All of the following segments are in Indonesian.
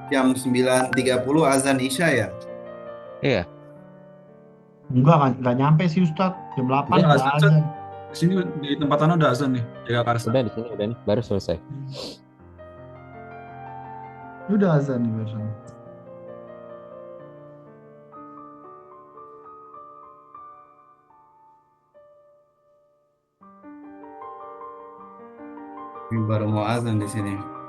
jam 9.30 azan Isya ya? Iya, Enggak nyampe sih Ustadz. Jam 8 Udah udah azan, Sat. azan. Di sini di tempat Anda udah azan nih, Jagakarsa. udah di sini udah nih, baru selesai. Udah azan nih barusan. Ini baru mau azan di sini.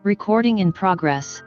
Recording in progress.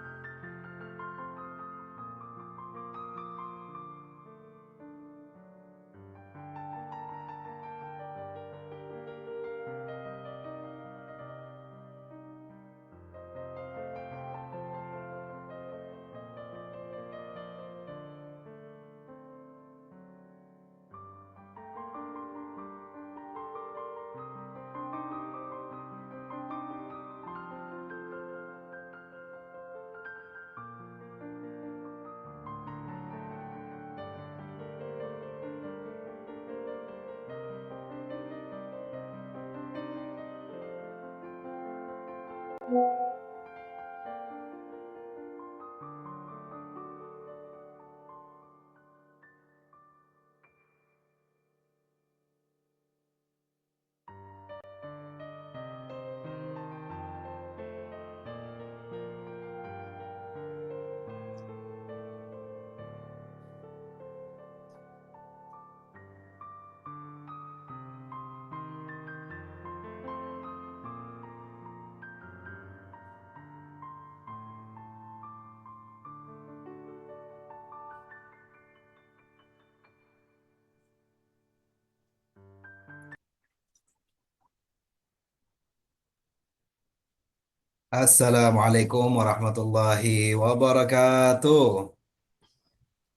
Assalamualaikum warahmatullahi wabarakatuh.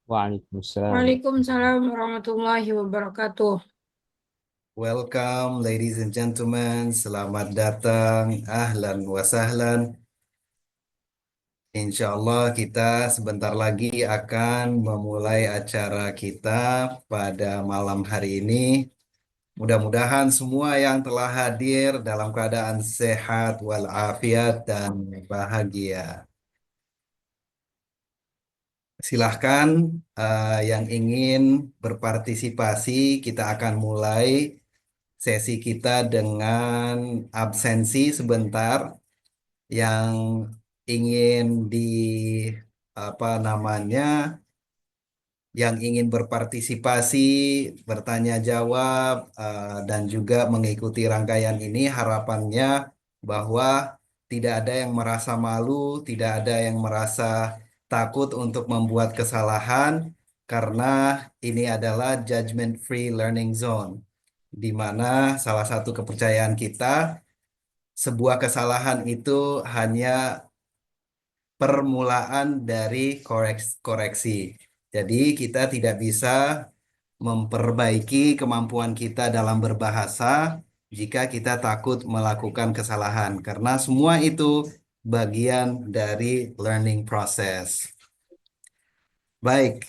Waalaikumsalam. Waalaikumsalam warahmatullahi wabarakatuh. Welcome, ladies and gentlemen. Selamat datang. Ahlan wa sahlan. Insya Allah kita sebentar lagi akan memulai acara kita pada malam hari ini. Mudah-mudahan semua yang telah hadir dalam keadaan sehat walafiat dan bahagia. Silahkan yang ingin berpartisipasi, kita akan mulai sesi kita dengan absensi sebentar. Yang ingin di apa namanya, yang ingin berpartisipasi, bertanya jawab, dan juga mengikuti rangkaian ini, harapannya bahwa tidak ada yang merasa malu, tidak ada yang merasa takut untuk membuat kesalahan, karena ini adalah judgment free learning zone, di mana salah satu kepercayaan kita, sebuah kesalahan itu hanya permulaan dari koreksi. Jadi kita tidak bisa memperbaiki kemampuan kita dalam berbahasa jika kita takut melakukan kesalahan, karena semua itu bagian dari learning process. Baik,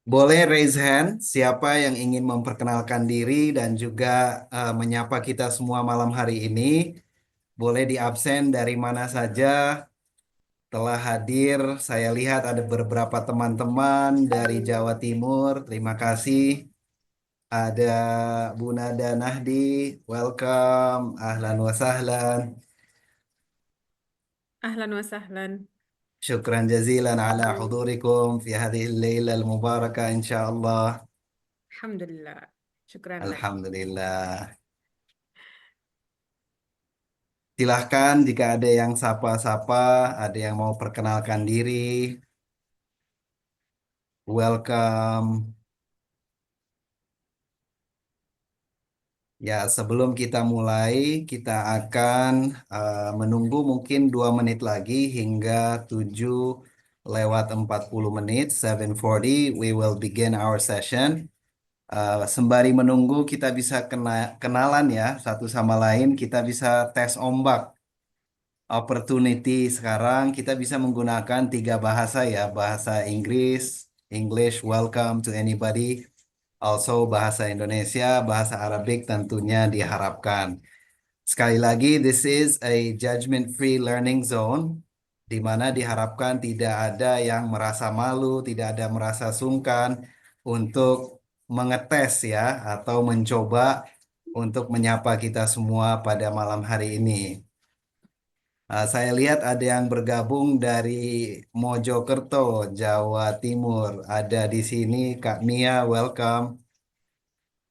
boleh raise hand siapa yang ingin memperkenalkan diri dan juga menyapa kita semua malam hari ini. Boleh di absen dari mana saja telah hadir. Saya lihat ada beberapa teman-teman dari Jawa Timur. Terima kasih. Ada Bu Nada Nahdi, welcome, ahlan wa sahlan. أهلا وسهلا. Syukran jazilan ala hudurikum fi hadhihi al-laila al-mubarakah insyaallah. الحمد لله. شكرا لك. Alhamdulillah. Silahkan jika ada yang sapa-sapa, ada yang mau perkenalkan diri. Welcome. Ya, sebelum kita mulai, kita akan menunggu mungkin 2 menit lagi hingga 7:40, 7:40, we will begin our session. Sembari menunggu, kita bisa kenalan ya satu sama lain, kita bisa tes ombak. Opportunity sekarang kita bisa menggunakan 3 bahasa ya, bahasa Inggris, English, welcome to anybody. Also bahasa Indonesia, bahasa Arabik tentunya diharapkan. Sekali lagi, this is a judgment-free learning zone, di mana diharapkan tidak ada yang merasa malu, tidak ada merasa sungkan untuk mengetes ya, atau mencoba untuk menyapa kita semua pada malam hari ini. Saya lihat ada yang bergabung dari Mojokerto, Jawa Timur. Ada di sini Kak Mia, welcome.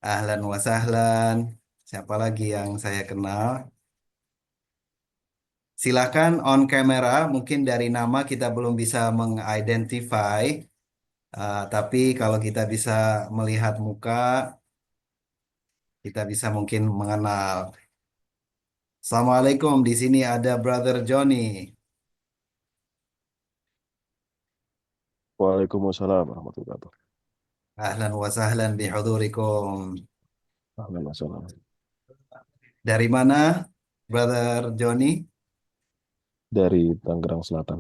Ahlan wa sahlan. Siapa lagi yang saya kenal? Silakan on camera. Mungkin dari nama kita belum bisa mengidentify, tapi kalau kita bisa melihat muka, kita bisa mungkin mengenal. Assalamualaikum. Di sini ada Brother Johnny. Waalaikumsalam warahmatullahi wabarakatuh. Ahlan wa sahlan bihudurikum. Ahlan wa sahlan. Dari mana, Brother Johnny? Dari Tangerang Selatan.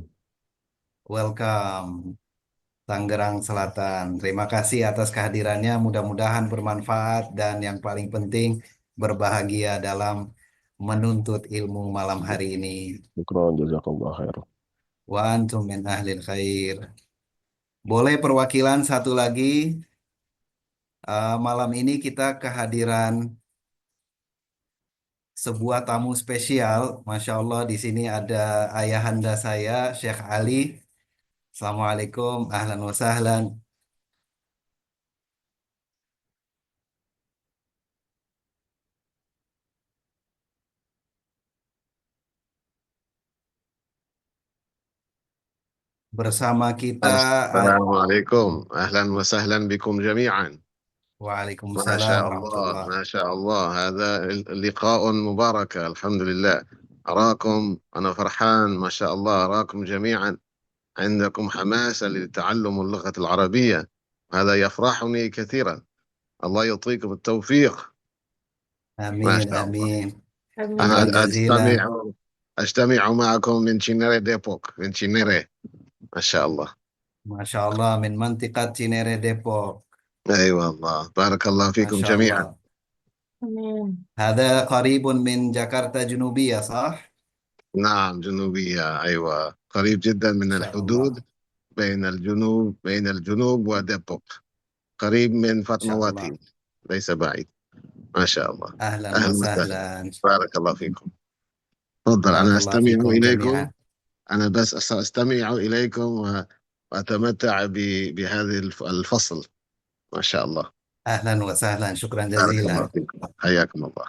Welcome, Tangerang Selatan. Terima kasih atas kehadirannya. Mudah-mudahan bermanfaat dan yang paling penting berbahagia dalam menuntut ilmu malam hari ini. Syukron, jazakallah khair. Wa antum min ahlil khair. Boleh perwakilan satu lagi. Malam ini kita kehadiran sebuah tamu spesial. Masya Allah, di sini ada ayahanda saya, Syekh Ali. Assalamualaikum, ahlan wa sahlan. Bersama kita, Assalamualaikum. Ahlan wa sahlan bikum jami'an. ما Waalaikumsalam شاء الله warahmatullah. ما شاء الله هذا لقاء مبارك الحمد لله أراكم أنا فرحان ما شاء الله أراكم جميعا عندكم حماسة لتعلم اللغة العربية هذا يفرحني كثيرا الله يعطيكم التوفيق ما Amin, شاء الله amin. أنا Syukran jazilan. أجتمع معكم من شينيري ديبوك من شينيري ما شاء الله Masya Allah, min mantiqat Cinere Depok. أي والله بارك الله فيكم Masya جميعا Allah. Amin. Hada qaribun min Jakarta Junubiyah, sah? نعم جنوبية أيوة قريب جدا من Masya الحدود Allah. بين الجنوب ودبوك قريب من Masya فاطمواتي Allah. ليس بعيد ما شاء الله Ahlan wa أهلا وسهلا sahlan. بارك الله فيكم تفضل أنا Barakallahu أستمع fikum إليكم jami'an. أنا بس أستمع إليكم وأتمتع بهذه الفصل ما شاء الله Ahlan wa sahlan. Syukran بارك الله jazilan. فيكم حياكم الله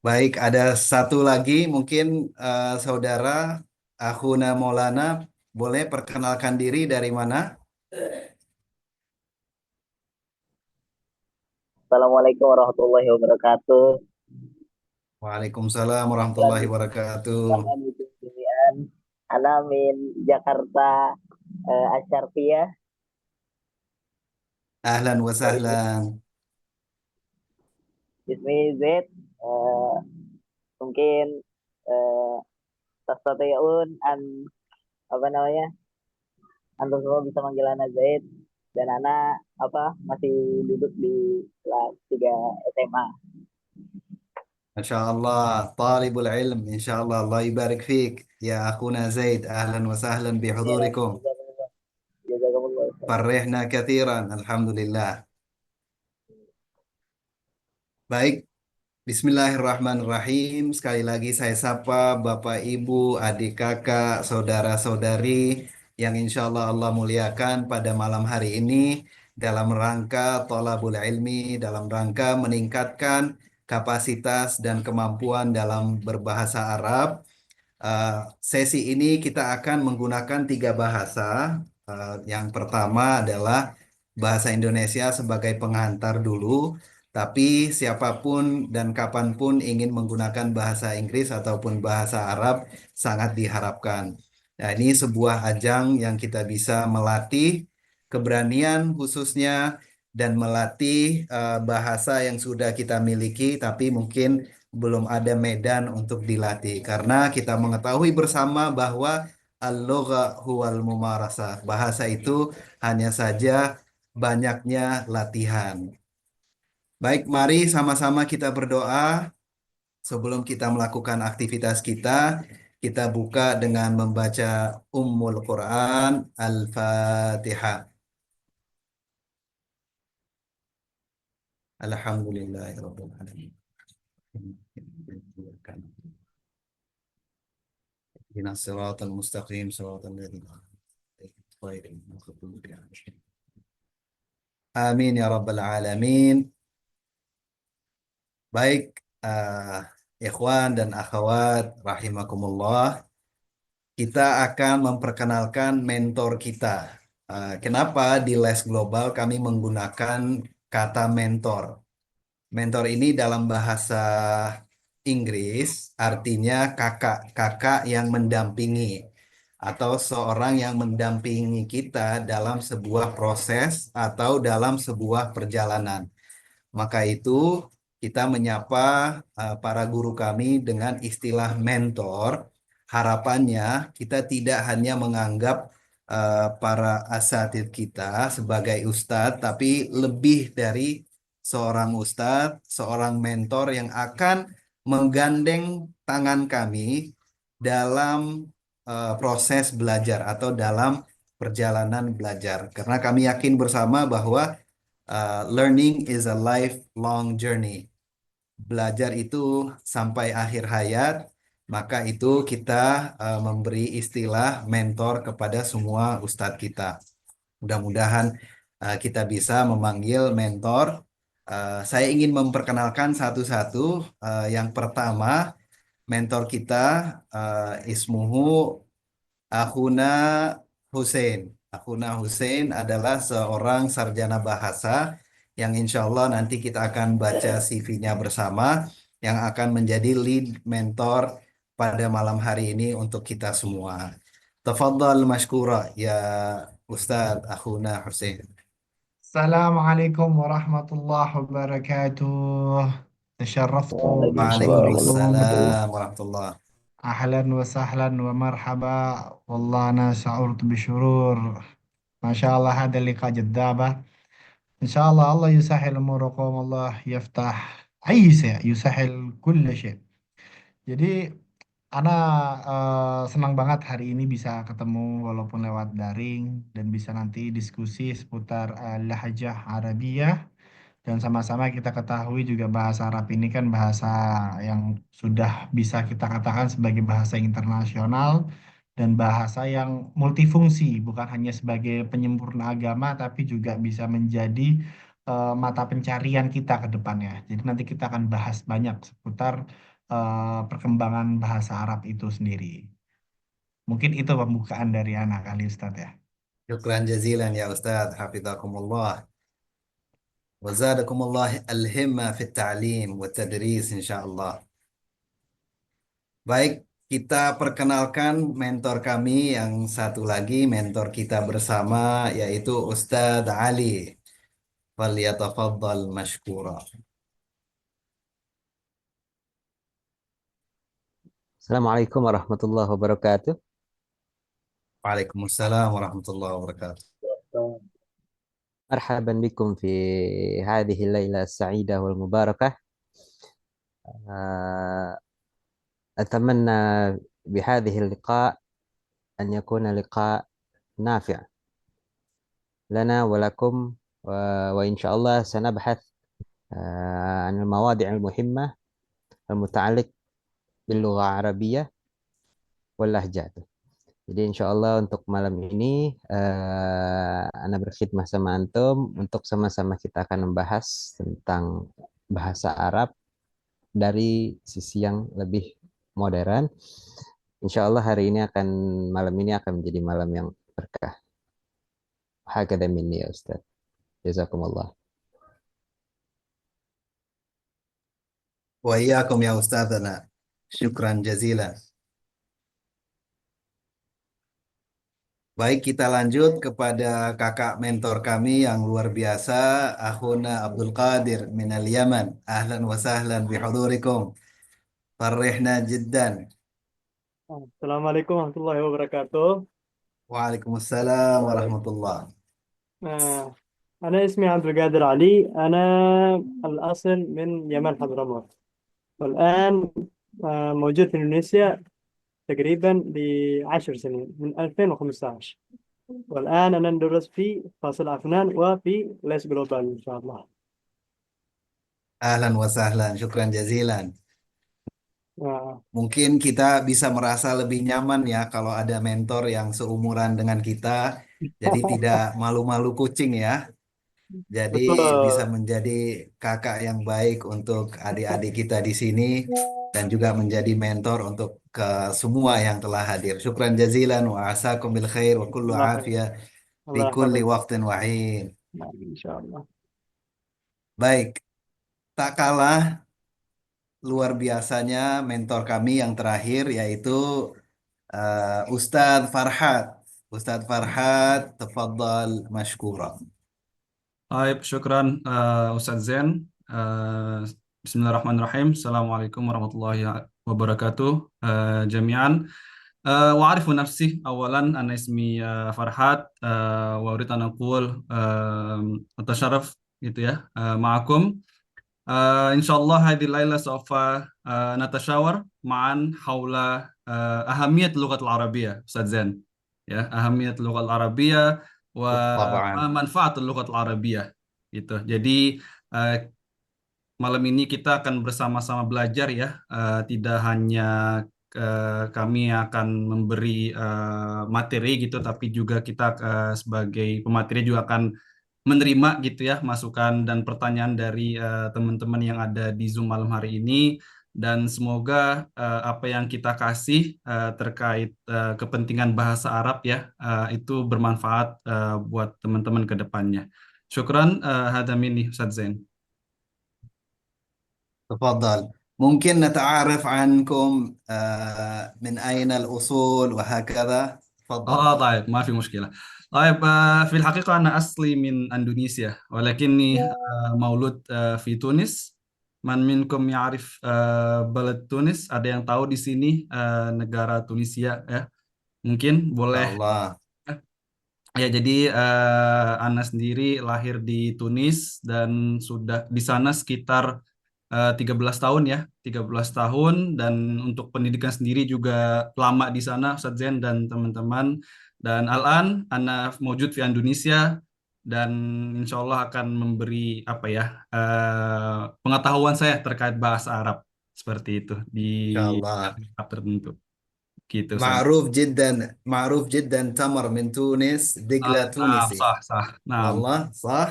Baik, ada satu lagi mungkin saudara Akhuna Maulana, boleh perkenalkan diri dari mana? Assalamualaikum warahmatullahi wabarakatuh. Waalaikumsalam warahmatullahi wabarakatuh. Selamat Jumian. Ana min Jakarta Asyarfiyah. Ahlan wa sahlan. Ismi Zaid. Mungkin tastati'un an apa namanya? Antum semua bisa manggil Ana Zaid dan Ana masih duduk di kelas 3 SMA. Masya Allah, talibul ilm, insya Allah, Allah ibarik fiik. Ya akhuna Zaid, ahlan wa sahlan bihudurikum. Jazakumullah. Farrihna kathiran, alhamdulillah. Baik, bismillahirrahmanirrahim. Sekali lagi saya sapa Bapak, Ibu, adik, kakak, saudara-saudari yang insya Allah Allah muliakan pada malam hari ini dalam rangka thalabul ilmi, dalam rangka meningkatkan kapasitas dan kemampuan dalam berbahasa Arab. Sesi ini kita akan menggunakan 3 bahasa. Yang pertama adalah bahasa Indonesia sebagai pengantar dulu, tapi siapapun dan kapanpun ingin menggunakan bahasa Inggris ataupun bahasa Arab sangat diharapkan. Nah, ini sebuah ajang yang kita bisa melatih keberanian khususnya dan melatih bahasa yang sudah kita miliki, tapi mungkin belum ada medan untuk dilatih. Karena kita mengetahui bersama bahwa al-lugha huwal mumarasah. Bahasa itu hanya saja banyaknya latihan. Baik, mari sama-sama kita berdoa sebelum kita melakukan aktivitas kita. Kita buka dengan membaca Ummul Quran Al-Fatihah. Alhamdulillahirabbil alamin. Ihdinas siratal mustaqim siratal ladzina an'amta 'alaihim. Amin ya rabbal alamin. Baik, Ikhwan dan akhwat rahimakumullah, kita akan memperkenalkan mentor kita. Kenapa di Les Global kami menggunakan kata mentor? Mentor ini dalam bahasa Inggris artinya kakak, kakak yang mendampingi atau seorang yang mendampingi kita dalam sebuah proses atau dalam sebuah perjalanan. Maka itu kita menyapa para guru kami dengan istilah mentor. Harapannya kita tidak hanya menganggap para asatidz kita sebagai ustadz, tapi lebih dari seorang ustadz, seorang mentor yang akan menggandeng tangan kami dalam proses belajar atau dalam perjalanan belajar. Karena kami yakin bersama bahwa learning is a lifelong journey. Belajar itu sampai akhir hayat, maka itu kita memberi istilah mentor kepada semua ustadz kita. Mudah-mudahan kita bisa memanggil mentor. Saya ingin memperkenalkan satu-satu. Yang pertama, mentor kita ismuhu Akhuna Hussein. Akhuna Hussein adalah seorang sarjana bahasa yang insya Allah nanti kita akan baca CV-nya bersama, yang akan menjadi lead mentor pada malam hari ini untuk kita semua. Tafadhal mashkura ya Ustadz Akhuna Hussein. Assalamualaikum warahmatullahi wabarakatuh. تشرفت Waalaikumsalam بوجودكم. Waalaikumsalam warahmatullahi. أهلا وسهلا ومرحبا. والله أنا شعرت بشرور. ما شاء الله هذا اللقاء جذابة. إن شاء الله الله يسهل أموركم. الله يفتح أي شيء، يسهل كل شيء. Jadi Ana senang banget hari ini bisa ketemu walaupun lewat daring dan bisa nanti diskusi seputar lahajah Arabiyah, dan sama-sama kita ketahui juga bahasa Arab ini kan bahasa yang sudah bisa kita katakan sebagai bahasa internasional dan bahasa yang multifungsi, bukan hanya sebagai penyempurna agama tapi juga bisa menjadi mata pencarian kita ke depannya. Jadi nanti kita akan bahas banyak seputar perkembangan bahasa Arab itu sendiri. Mungkin itu pembukaan dari anak kali Ustadz ya. Syukran jazilan ya Ustadz. Hafidhakumullah. Wazadakumullah al-himma fit ta'lim wa tadris insyaallah. Baik, kita perkenalkan mentor kami yang satu lagi, mentor kita bersama yaitu Ustadz Ali. Falyatafaddal mashkura. Assalamualaikum warahmatullahi wabarakatuh. Waalaikumsalam warahmatullahi wabarakatuh. مرحبا بكم في هذه الليلة السعيدة والمباركة. أتمنى بهذه اللقاء أن يكون لقاء نافع لنا ولكم، وإن شاء الله سنبحث عن المواضيع المهمة المتعلق باللغة العربية واللهجات. Jadi insya Allah untuk malam ini Ana berkhidmah sama Antum untuk sama-sama kita akan membahas tentang bahasa Arab dari sisi yang lebih modern. Insya Allah malam ini akan menjadi malam yang berkah. Hakadha minni ya Ustaz. Jazakumullah. Wa iyyakum ya Ustadzana. Syukran jazilan. Baik, kita lanjut kepada kakak mentor kami yang luar biasa, Akhuna Abdul Qadir minal Yaman. Ahlan wa sahlan bihudurikum. Farrihna jiddan. Assalamualaikum warahmatullahi wabarakatuh. Waalaikumsalam warahmatullahi. أنا اسمي عبد القادر علي. أنا الأصل من يمن حضرموت، والآن موجود في إندونيسيا تقريبا ل10 سنين من 2015، والآن أنا ندرس في فاصل أفنان وفي ليس جلوبال إن شاء الله. Ahlan wa sahlan, syukran jazilan. Mungkin kita bisa merasa lebih nyaman ya kalau ada mentor yang seumuran dengan kita. Jadi tidak malu-malu kucing ya. Jadi bisa betul. menjadi kakak yang baik untuk adik-adik kita di sini dan juga menjadi mentor untuk ke semua yang telah hadir. Syukran jazilan wa asakum bil khair wa kullu Allah khair. afiyah fi Allah kulli yahfadhik. waqtin wa hin. Nah, insyaallah. Baik, tak kalah luar biasanya mentor kami yang terakhir yaitu Ustadz Farhat. Ustadz Farhat, tafadhal mashkura. Baik, syukran Ustadz Zen. Bismillahirrahmanirrahim. Assalamualaikum warahmatullahi wabarakatuh. Jami'an. وأعرف نفسي أولا أنا اسمي فرحات وأريد أن أقول أتشرف gitu ya معكم إن شاء الله هذه الليلة سوف نتشاور معا حول أهمية اللغة العربية أستاذ زين ya أهمية اللغة العربية Tabaan. وما منفعة اللغة العربية gitu. Jadi malam ini kita akan bersama-sama belajar ya, tidak hanya kami akan memberi materi gitu, tapi juga kita sebagai pemateri juga akan menerima gitu ya masukan dan pertanyaan dari teman-teman yang ada di Zoom malam hari ini, dan semoga apa yang kita kasih terkait kepentingan bahasa Arab ya itu bermanfaat buat teman-teman ke depannya. Syukran, hada minni Ustadz Zain. تفضل ممكن نتعرف عنكم من أين الأصول وهكذا تفضل طيب ما في مشكلة. طيب في الحقيقة أنا أصلي من أندونيسيا ولكني مولود في تونس. Man minkum ya'rif balad Tunis, ada yang tahu di sini negara Tunisia ya? Mungkin boleh. Allah. Ya, jadi Ana sendiri lahir di Tunis dan sudah di sana sekitar 13 tahun ya, 13 tahun, dan untuk pendidikan sendiri juga lama di sana Ustadz Zen dan teman-teman. Dan Al-an Ana mewujud di Indonesia dan insya Allah akan memberi apa ya pengetahuan saya terkait bahasa Arab seperti itu di شاء الله tahap tertentu. Gitu Ustadz. معروف جدا تمر من تونس دجلة Nah, تونسي صح. Nah, والله صح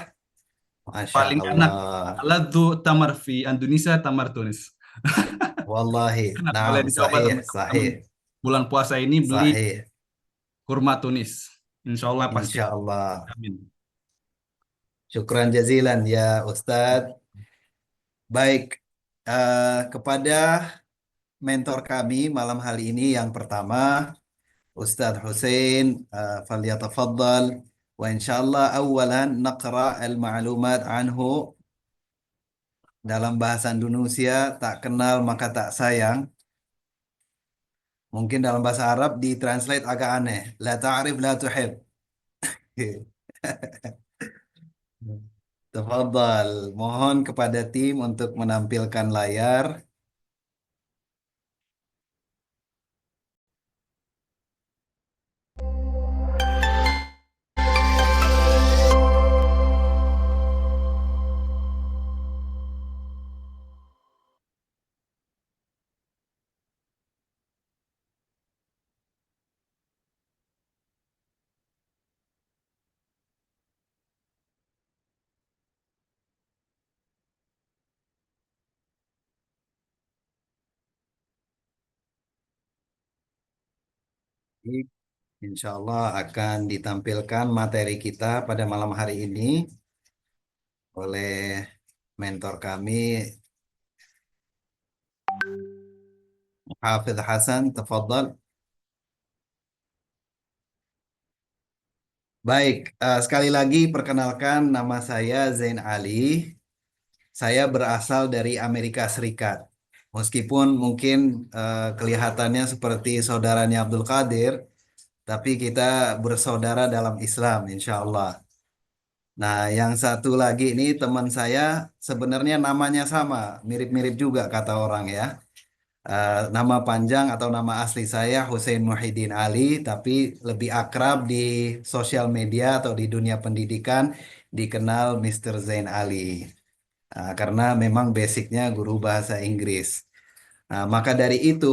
ما شاء paling enak. الله Aladdu tamar fi Indonesia tamar Tunis. والله Enak, boleh نعم dicoba صحيح teman-teman. صحيح Bulan puasa ini beli صحيح kurma Tunis. Insya Allah إن pasti. شاء الله Amin. شكرا جزيلا يا أستاذ. Baik, kepada mentor kami malam hari ini yang pertama Ustadz Hussein, falyatafaddal wa insyaallah awalan naqra al-ma'lumat anhu dalam bahasa Indonesia tak kenal maka tak sayang. Mungkin dalam bahasa Arab ditranslate agak aneh. La ta'rif la tuhib. Tafadhal, mohon kepada tim untuk menampilkan layar. Insya Allah akan ditampilkan materi kita pada malam hari ini oleh mentor kami, Hafidh Hasan, tafadhal. Baik, sekali lagi perkenalkan nama saya Zain Ali. Saya berasal dari Amerika Serikat. Meskipun mungkin kelihatannya seperti saudaranya Abdul Qadir, tapi kita bersaudara dalam Islam, insya Allah. Nah, yang satu lagi ini teman saya sebenarnya namanya sama, mirip-mirip juga kata orang ya. Nama panjang atau nama asli saya Hussein Muhyiddin Ali, tapi lebih akrab di sosial media atau di dunia pendidikan dikenal Mr. Zain Ali. Karena memang basicnya guru bahasa Inggris. Maka dari itu,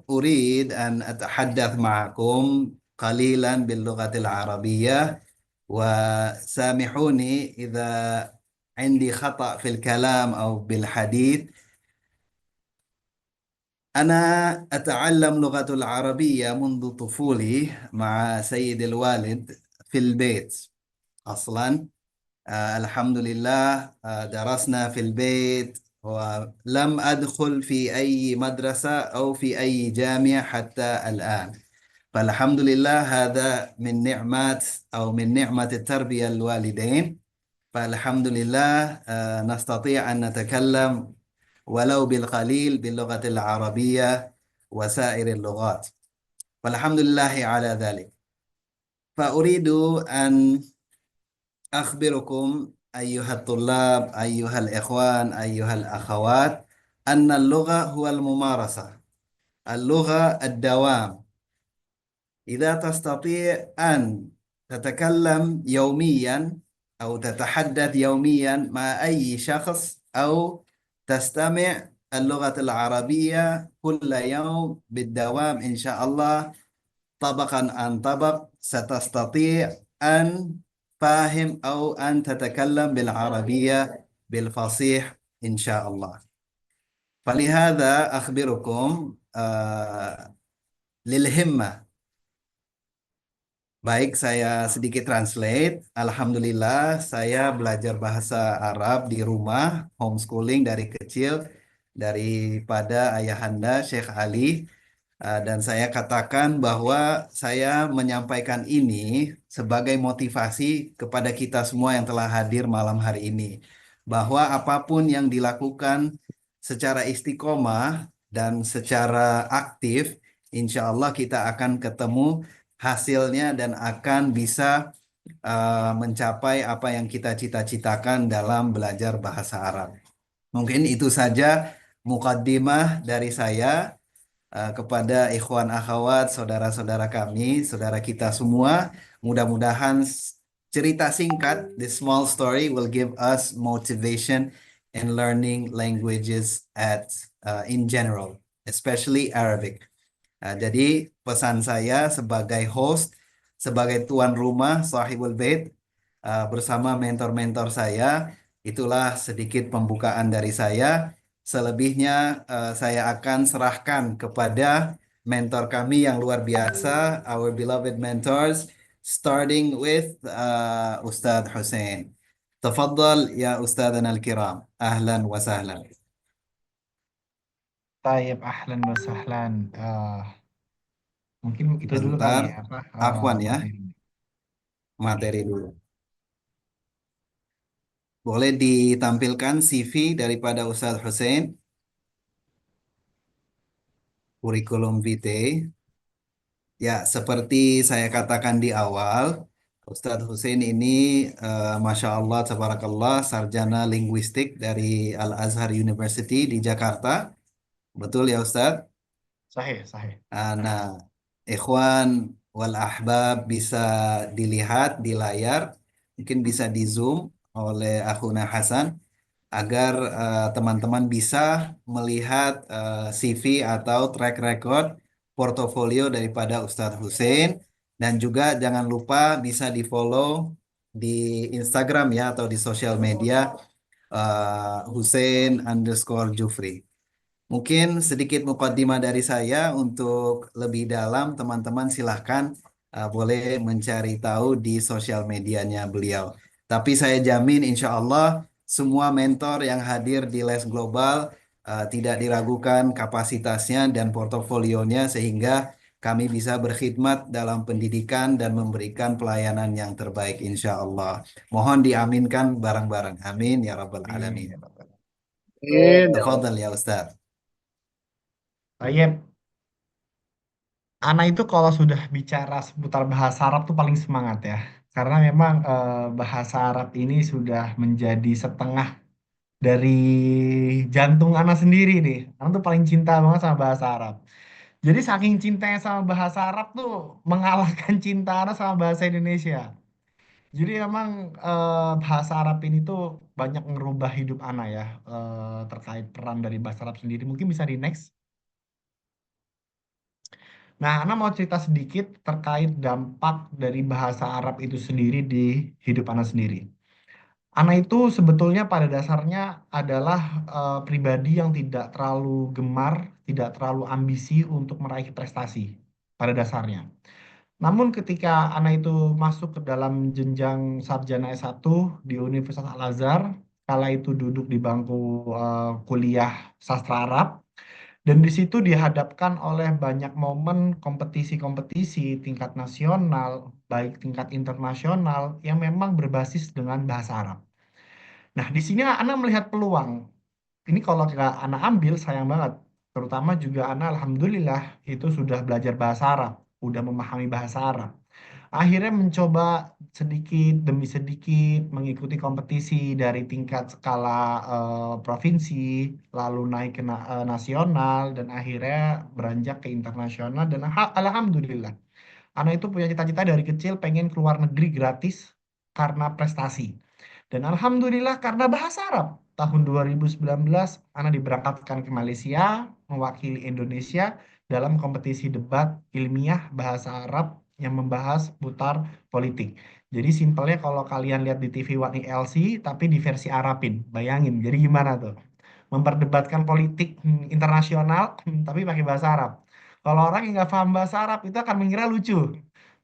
urid an atahaddath ma'akum qalilan bil lughatil arabiyyah وسامحوني إذا عندي خطأ في الكلام أو بالحديث. أنا أتعلم لغة العربية منذ طفولي مع سيد الوالد في البيت أصلا. الحمد لله، درسنا في البيت ولم أدخل في أي مدرسة أو في أي جامعة حتى الآن. فالحمد لله هذا من نعمات أو من نعمة التربية الوالدين. فالحمد لله نستطيع أن نتكلم ولو بالقليل باللغة العربية وسائر اللغات. فالحمد لله على ذلك. فأريد أن أخبركم أيها الطلاب، أيها الإخوان، أيها الأخوات، أن اللغة هو الممارسة، اللغة الدوام. إذا تستطيع أن تتكلم يوميا أو تتحدث يوميا مع أي شخص أو تستمع اللغة العربية كل يوم بالدوام إن شاء الله، طبقا عن طبق، ستستطيع أن فاهم أو أن تتكلم بالعربية بالفصيح إن شاء الله. فلهذا أخبركم للهمة. Baik, saya sedikit translate. Alhamdulillah, saya belajar bahasa Arab di rumah, homeschooling dari kecil, daripada ayahanda Syekh Ali. Dan saya katakan bahwa saya menyampaikan ini sebagai motivasi kepada kita semua yang telah hadir malam hari ini. Bahwa apapun yang dilakukan secara istiqomah dan secara aktif, insya Allah kita akan ketemu hasilnya dan akan bisa mencapai apa yang kita cita-citakan dalam belajar bahasa Arab. Mungkin itu saja mukaddimah dari saya kepada ikhwan akhwat, saudara-saudara kami, saudara kita semua. Mudah-mudahan cerita singkat, this small story will give us motivation in learning languages in general, especially Arabic. Jadi pesan saya sebagai host, sebagai tuan rumah, sahibul bait, bersama mentor-mentor saya, itulah sedikit pembukaan dari saya. Selebihnya saya akan serahkan kepada mentor kami yang luar biasa, our beloved mentors, starting with Ustadz Hussein. Tafadhal ya Ustadzana al-kiram. Ahlan wa sahlan. Tayyib, ahlan wa sahlan. Mungkin itu dulu kali Bentar, ya, apa afwan ya, materi. materi dulu. Boleh ditampilkan CV daripada Ustadz Hussein, kurikulum vitae. Ya, seperti saya katakan di awal, Ustadz Hussein ini Masya Allah, Tabarakallah, sarjana linguistik dari Al-Azhar University di Jakarta. Betul ya Ustadz? Sahih, sahih. Nah, ikhwan wal ahbab bisa dilihat di layar, mungkin bisa di zoom oleh Akhuna Hasan, agar teman-teman bisa melihat CV atau track record portofolio daripada Ustadz Hussein. Dan juga jangan lupa bisa di-follow di Instagram ya, atau di sosial media Hussein_Jufri. Mungkin sedikit mukaddimah dari saya. Untuk lebih dalam, teman-teman silahkan boleh mencari tahu di sosial medianya beliau. Tapi saya jamin insya Allah semua mentor yang hadir di Les Global tidak diragukan kapasitasnya dan portofolionya, sehingga kami bisa berkhidmat dalam pendidikan dan memberikan pelayanan yang terbaik insya Allah. Mohon diaminkan bareng-bareng. Amin ya Rabbal Alamin. Tafadhal ya Ustaz. Tayyib, Ana itu kalau sudah bicara seputar bahasa Arab tuh paling semangat ya. Karena memang bahasa Arab ini sudah menjadi setengah dari jantung Ana sendiri nih. Ana tuh paling cinta banget sama bahasa Arab. Jadi saking cintanya sama bahasa Arab tuh mengalahkan cinta Ana sama bahasa Indonesia. Jadi emang bahasa Arab ini tuh banyak ngerubah hidup Ana ya, terkait peran dari bahasa Arab sendiri. Mungkin bisa di next. Nah, Ana mau cerita sedikit terkait dampak dari bahasa Arab itu sendiri di hidup Ana sendiri. Ana itu sebetulnya pada dasarnya adalah pribadi yang tidak terlalu gemar, tidak terlalu ambisi untuk meraih prestasi pada dasarnya. Namun ketika Ana itu masuk ke dalam jenjang sarjana S1 di Universitas Al-Azhar, kala itu duduk di bangku kuliah sastra Arab, dan di situ dihadapkan oleh banyak momen kompetisi-kompetisi tingkat nasional, baik tingkat internasional, yang memang berbasis dengan bahasa Arab. Nah, di sini Ana melihat peluang. Ini kalau nggak Ana ambil, sayang banget. Terutama juga Ana, alhamdulillah, itu sudah belajar bahasa Arab, udah memahami bahasa Arab. Akhirnya mencoba sedikit demi sedikit mengikuti kompetisi dari tingkat skala provinsi, lalu naik ke nasional, dan akhirnya beranjak ke internasional. Dan alhamdulillah, Ana itu punya cita-cita dari kecil pengen keluar negeri gratis karena prestasi. Dan alhamdulillah karena bahasa Arab. Tahun 2019, Ana diberangkatkan ke Malaysia, mewakili Indonesia dalam kompetisi debat ilmiah bahasa Arab yang membahas putar politik. Jadi simpelnya kalau kalian lihat di TV One LC, tapi di versi Arabin. Bayangin, jadi gimana tuh? Memperdebatkan politik internasional, tapi pakai bahasa Arab. Kalau orang yang nggak paham bahasa Arab, itu akan mengira lucu.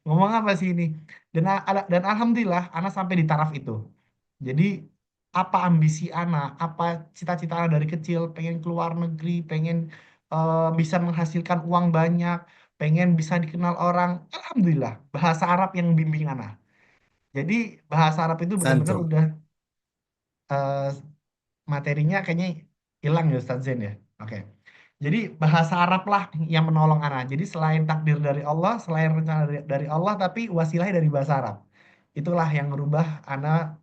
Ngomong apa sih ini? Dan alhamdulillah, Ana sampai di taraf itu. Jadi apa ambisi anak, apa cita-cita anak dari kecil, pengen keluar negeri, pengen bisa menghasilkan uang banyak, pengen bisa dikenal orang. Alhamdulillah, bahasa Arab yang bimbing anak. Jadi bahasa Arab itu benar-benar Santo. udah eh, materinya kayaknya hilang ya Ustaz Zain ya. Oke. Jadi bahasa Arab lah yang menolong anak. Jadi selain takdir dari Allah, selain rencana dari Allah, tapi wasilahnya dari bahasa Arab. Itulah yang merubah anak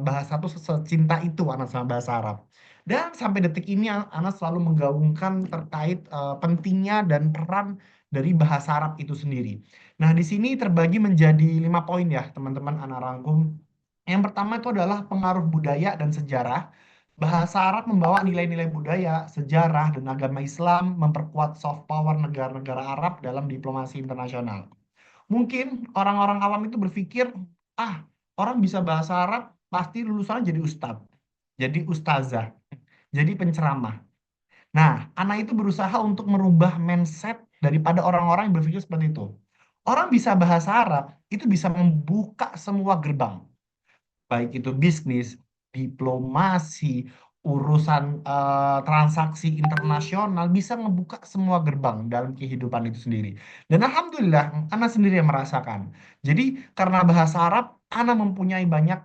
bahasa tuh secinta itu anak sama bahasa Arab. Dan sampai detik ini anak selalu menggaungkan terkait pentingnya dan peran dari bahasa Arab itu sendiri. Nah, di sini terbagi menjadi 5 poin ya, teman-teman anak rangkum. Yang pertama itu adalah pengaruh budaya dan sejarah. Bahasa Arab membawa nilai-nilai budaya, sejarah, dan agama Islam memperkuat soft power negara-negara Arab dalam diplomasi internasional. Mungkin orang-orang awam itu berpikir, ah, orang bisa bahasa Arab pasti lulusannya jadi ustadz, jadi ustazah, jadi penceramah. Nah, anak itu berusaha untuk merubah mindset daripada orang-orang yang berpikir seperti itu. Orang bisa bahasa Arab, itu bisa membuka semua gerbang baik itu bisnis, diplomasi, urusan transaksi internasional bisa ngebuka semua gerbang dalam kehidupan itu sendiri. Dan alhamdulillah, Ana sendiri yang merasakan. Jadi karena bahasa Arab, Ana mempunyai banyak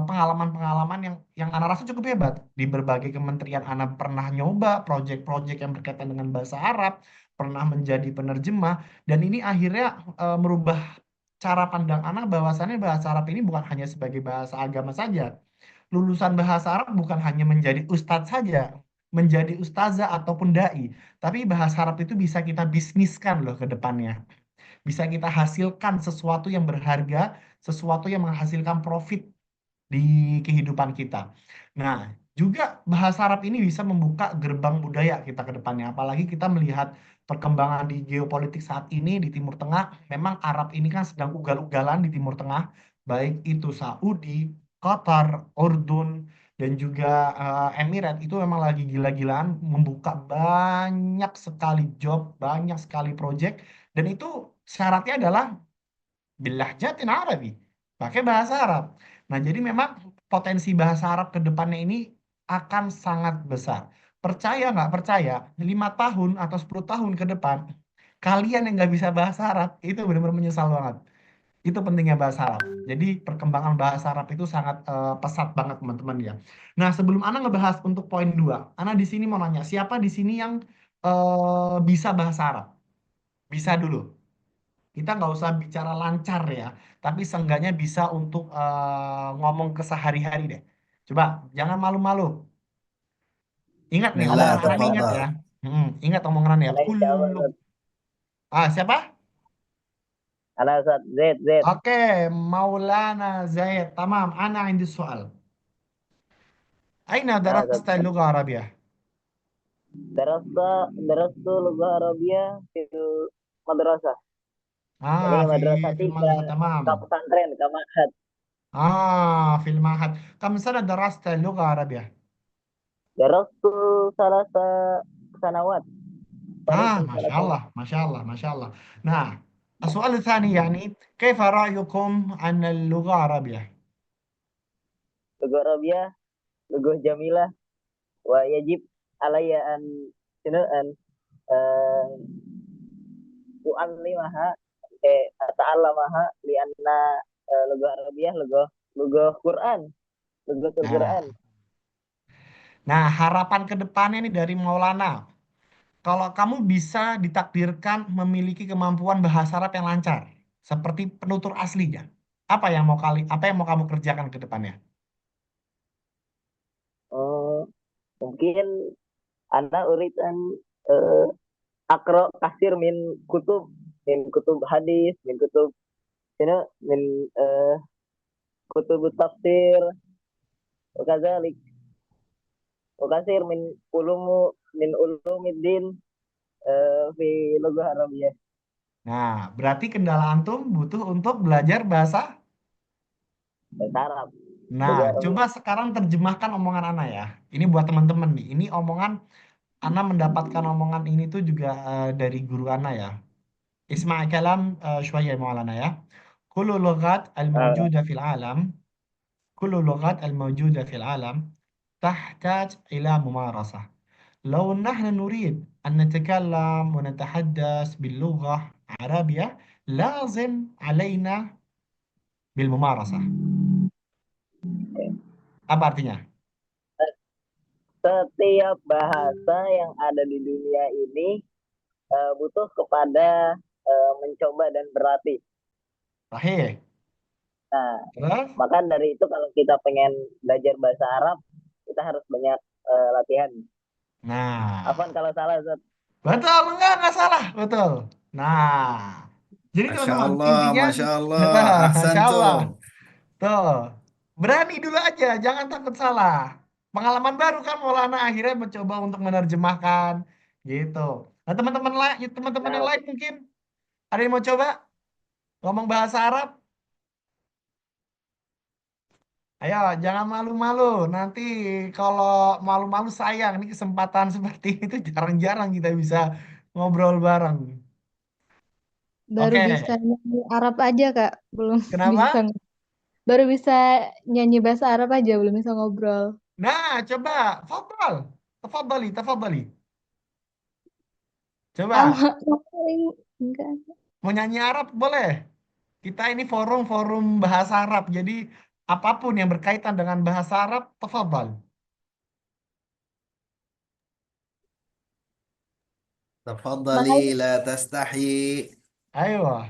pengalaman-pengalaman yang Ana rasa cukup hebat di berbagai kementerian. Ana pernah nyoba proyek-proyek yang berkaitan dengan bahasa Arab, pernah menjadi penerjemah, dan ini akhirnya merubah cara pandang anak bahwasannya bahasa Arab ini bukan hanya sebagai bahasa agama saja. Lulusan bahasa Arab bukan hanya menjadi ustadz saja, menjadi ustazah ataupun dai, tapi bahasa Arab itu bisa kita bisniskan loh ke depannya. Bisa kita hasilkan sesuatu yang berharga, sesuatu yang menghasilkan profit di kehidupan kita. Nah, juga bahasa Arab ini bisa membuka gerbang budaya kita ke depannya. Apalagi kita melihat perkembangan di geopolitik saat ini di Timur Tengah. Memang Arab ini kan sedang ugal-ugalan di Timur Tengah, baik itu Saudi, Qatar, Urdun, dan juga Emirat. Itu memang lagi gila-gilaan membuka banyak sekali job, banyak sekali project, dan itu syaratnya adalah bilahjatin Arabi, pakai bahasa Arab. Nah, jadi memang potensi bahasa Arab ke depannya ini akan sangat besar. Percaya nggak percaya, 5 tahun atau 10 tahun ke depan, kalian yang nggak bisa bahasa Arab, itu benar-benar menyesal banget. Itu pentingnya bahasa Arab. Jadi perkembangan bahasa Arab itu sangat pesat banget teman-teman ya. Nah, sebelum Ana ngebahas untuk poin 2, Ana di sini mau nanya, siapa di sini yang bisa bahasa Arab? Bisa dulu. Kita nggak usah bicara lancar ya, tapi seenggaknya bisa untuk ngomong ke sehari-hari deh. Coba, jangan malu-malu. Ingat nih, Bismillah, omongan Ana ingat ya. tafadhal. Ingat omongan Ana ya. Ada insya Allah Kullu. Ustaz. Siapa? Ada Ustaz Zaid. Oke, Maulana Zaid. Tamam, Ana عندي السؤال. أين Nah, Ustaz. درست اللغة العربية؟ درست لغة عربية في المدرسة. Ini في madrasati المدرسة تمام. pesantren, ke ma'had. في المعهد. كم سنة درست اللغة العربية؟ درست 3 سنوات. درست ما 3 شاء سنوات. الله ما شاء الله ما شاء الله. نعم. السؤال الثاني يعني كيف رأيكم عن اللغة العربية؟ لغة عربية لغة جميلة ويجب علي أن آه، أعلمها أتعلمها لأن لغة عربية لغة قرآن لغة القرآن. Nah, harapan ke depannya nih dari Maulana. Kalau kamu bisa ditakdirkan memiliki kemampuan bahasa Arab yang lancar, seperti penutur aslinya, apa yang mau kamu kerjakan ke depannya? Mungkin Anda urid an eh, akro kasir min kutub hadis min kutub ini min kutub tafsir wakazalik wakasir min ulumiddin fi lughah Arabiyah. Nah, berarti kendala antum butuh untuk belajar bahasa. Bahasa Arab. Nah, Lughah Arabiyah. coba sekarang terjemahkan omongan Ana ya. Ini buat teman-teman nih. Ini omongan Ana mendapatkan omongan ini tuh juga dari guru Ana ya. Isma' kalam شوية ya Maulana ya. كل اللغات الموجودة في العالم كل اللغات الموجودة في العالم تحتاج إلى ممارسة. لو نحن نريد أن نتكلم ونتحدث باللغة العربية لازم علينا بالممارسة. Apa artinya? Setiap bahasa yang ada di dunia ini butuh kepada mencoba dan berlatih. Sahih. Nah, Terus? maka dari itu kalau kita pengen belajar bahasa Arab, kita harus banyak latihan. Nah, Afwan kalau salah, Ustaz. betul, enggak salah, betul. Nah, jadi Masya teman-teman Allah, intinya, Masya Allah, Masya Allah, ahsantum. tuh, berani dulu aja, jangan takut salah. Pengalaman baru kan Maulana akhirnya mencoba untuk menerjemahkan, gitu. Nah, teman-teman yang Nah, lain mungkin ada yang mau coba ngomong bahasa Arab? Ayo, jangan malu-malu. Nanti kalau malu-malu sayang, ini kesempatan seperti itu jarang-jarang kita bisa ngobrol bareng. Baru Oke, bisa nyanyi Arab aja, Kak. Belum kenapa? bisa. Baru bisa nyanyi bahasa Arab aja, belum bisa ngobrol. Nah, coba, fadal, tafadhali. Coba, Sama, paling enggak. mau nyanyi Arab boleh. Kita ini forum-forum bahasa Arab, jadi apapun yang berkaitan dengan bahasa Arab, tafadhal. Tafadhali la tastahi. Ayo.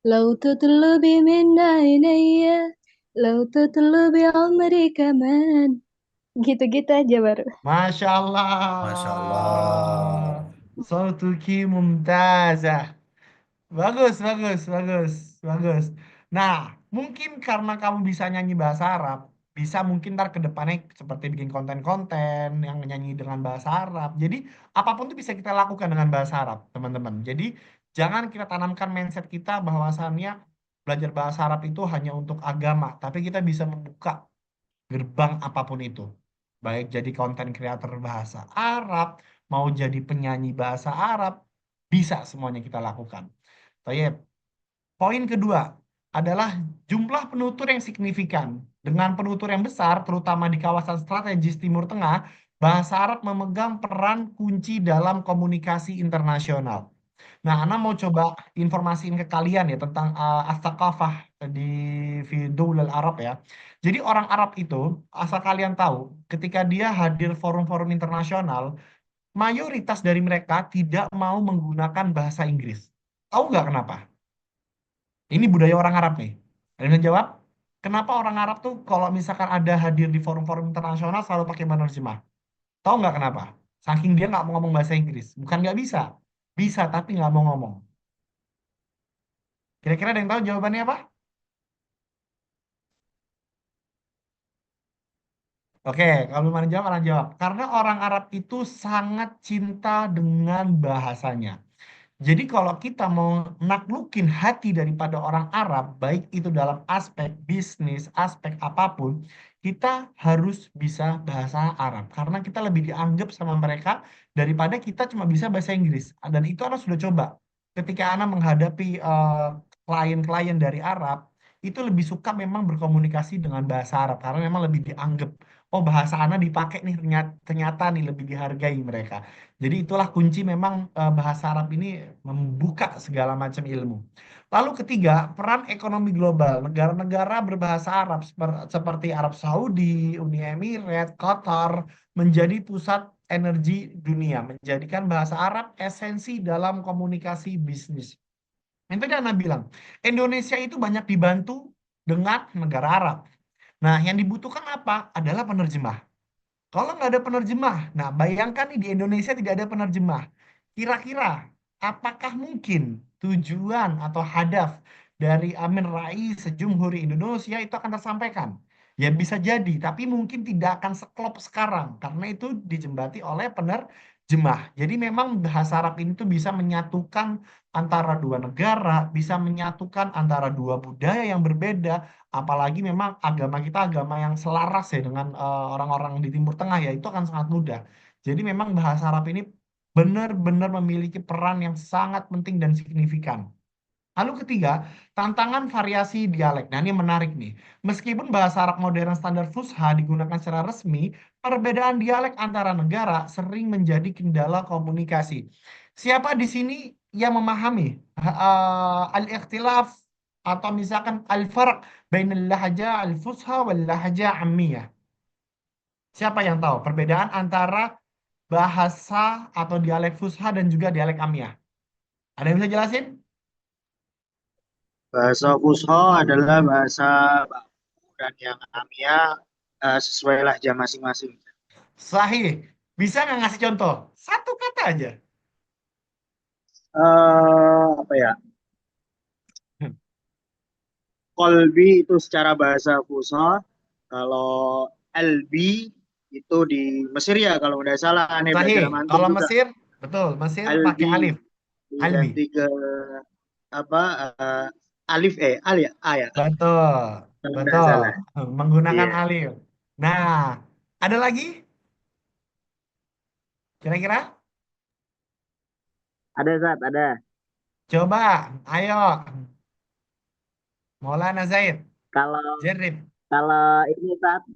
لو تطلبي من عيني لو تطلبي عمري كمان gitu-gitu aja baru. Masya Masya Allah. Allah. Sautuki mumtazah. Bagus. Nah, mungkin karena kamu bisa nyanyi bahasa Arab, bisa mungkin ntar ke depannya seperti bikin konten-konten yang nyanyi dengan bahasa Arab. Jadi, apapun itu bisa kita lakukan dengan bahasa Arab, teman-teman. Jadi, jangan kita tanamkan mindset kita bahwasannya belajar bahasa Arab itu hanya untuk agama, tapi kita bisa membuka gerbang apapun itu. Baik jadi konten kreator bahasa Arab, mau jadi penyanyi bahasa Arab, bisa semuanya kita lakukan. Tayyip. Poin kedua adalah jumlah penutur yang signifikan. Dengan penutur yang besar, terutama di kawasan strategis Timur Tengah, bahasa Arab memegang peran kunci dalam komunikasi internasional. Nah, Ana mau coba informasiin ke kalian ya tentang as-saqafah di Dawlal Arab ya. Jadi orang Arab itu, asal kalian tahu, ketika dia hadir forum-forum internasional, mayoritas dari mereka tidak mau menggunakan bahasa Inggris. Tahu nggak kenapa? Ini budaya orang Arab nih. Ada yang jawab? Kenapa orang Arab tuh kalau misalkan ada hadir di forum-forum internasional selalu pakai penerjemah? Tahu nggak kenapa? Saking dia nggak mau ngomong bahasa Inggris. Bukan nggak bisa. Bisa, tapi nggak mau ngomong. Kira-kira ada yang tahu jawabannya apa? Oke, kalau belum ada jawab, orang jawab. Karena orang Arab itu sangat cinta dengan bahasanya. Jadi kalau kita mau naklukin hati daripada orang Arab, baik itu dalam aspek bisnis, aspek apapun, kita harus bisa bahasa Arab. Karena kita lebih dianggap sama mereka daripada kita cuma bisa bahasa Inggris. Dan itu Ana sudah coba. Ketika Ana menghadapi klien-klien dari Arab, itu lebih suka memang berkomunikasi dengan bahasa Arab. Karena memang lebih dianggap, oh bahasa Ana dipakai nih, ternyata nih lebih dihargai mereka. Jadi itulah kunci memang bahasa Arab ini membuka segala macam ilmu. Lalu ketiga, peran ekonomi global. Negara-negara berbahasa Arab seperti Arab Saudi, Uni Emirat, Qatar menjadi pusat energi dunia, menjadikan bahasa Arab esensi dalam komunikasi bisnis. Yang tadi Anda bilang, Indonesia itu banyak dibantu dengan negara Arab. Nah, yang dibutuhkan apa? Adalah penerjemah. Kalau nggak ada penerjemah, nah bayangkan nih di Indonesia tidak ada penerjemah. Kira-kira apakah mungkin tujuan atau hadaf dari Amin Rais Jumhuri Indonesia itu akan tersampaikan? Ya bisa jadi, tapi mungkin tidak akan seklop sekarang karena itu dijembati oleh penerjemah. Jadi memang bahasa Arab ini tuh bisa menyatukan antara dua negara, bisa menyatukan antara dua budaya yang berbeda, apalagi memang agama kita agama yang selaras ya dengan orang-orang di Timur Tengah ya itu akan sangat mudah. Jadi memang bahasa Arab ini benar-benar memiliki peran yang sangat penting dan signifikan. Lalu ketiga, tantangan variasi dialek. Nah ini menarik nih. Meskipun bahasa Arab modern standar Fusha digunakan secara resmi, perbedaan dialek antara negara sering menjadi kendala komunikasi. Siapa di sini yang memahami al-ikhtilaf atau misalkan al-farq bainal lahja al-fusha wal lahja ammiyah? Siapa yang tahu perbedaan antara bahasa atau dialek Fusha dan juga dialek Amiyah? Ada yang bisa jelasin? Bahasa Fusha adalah bahasa baku dan yang Amia sesuai lahja masing-masing. Sahih. Bisa nggak ngasih contoh? Satu kata aja. Apa ya? Kolbi itu secara bahasa Fusha. Kalau Albi itu di Mesir ya kalau nggak salah. Aneh Sahih. belajar mantuk Kalau juga. Mesir, betul. Mesir Albi pakai alif. Albi. diganti ke apa? Alif al ya a ya Betul. kalau nggak Betul. salah. Menggunakan Iya. alif. Nah, ada lagi? Kira-kira? Ada Zat, ada. Coba, ayo. Maulana Zaid, Kalau Jarib. kalau ini Zat,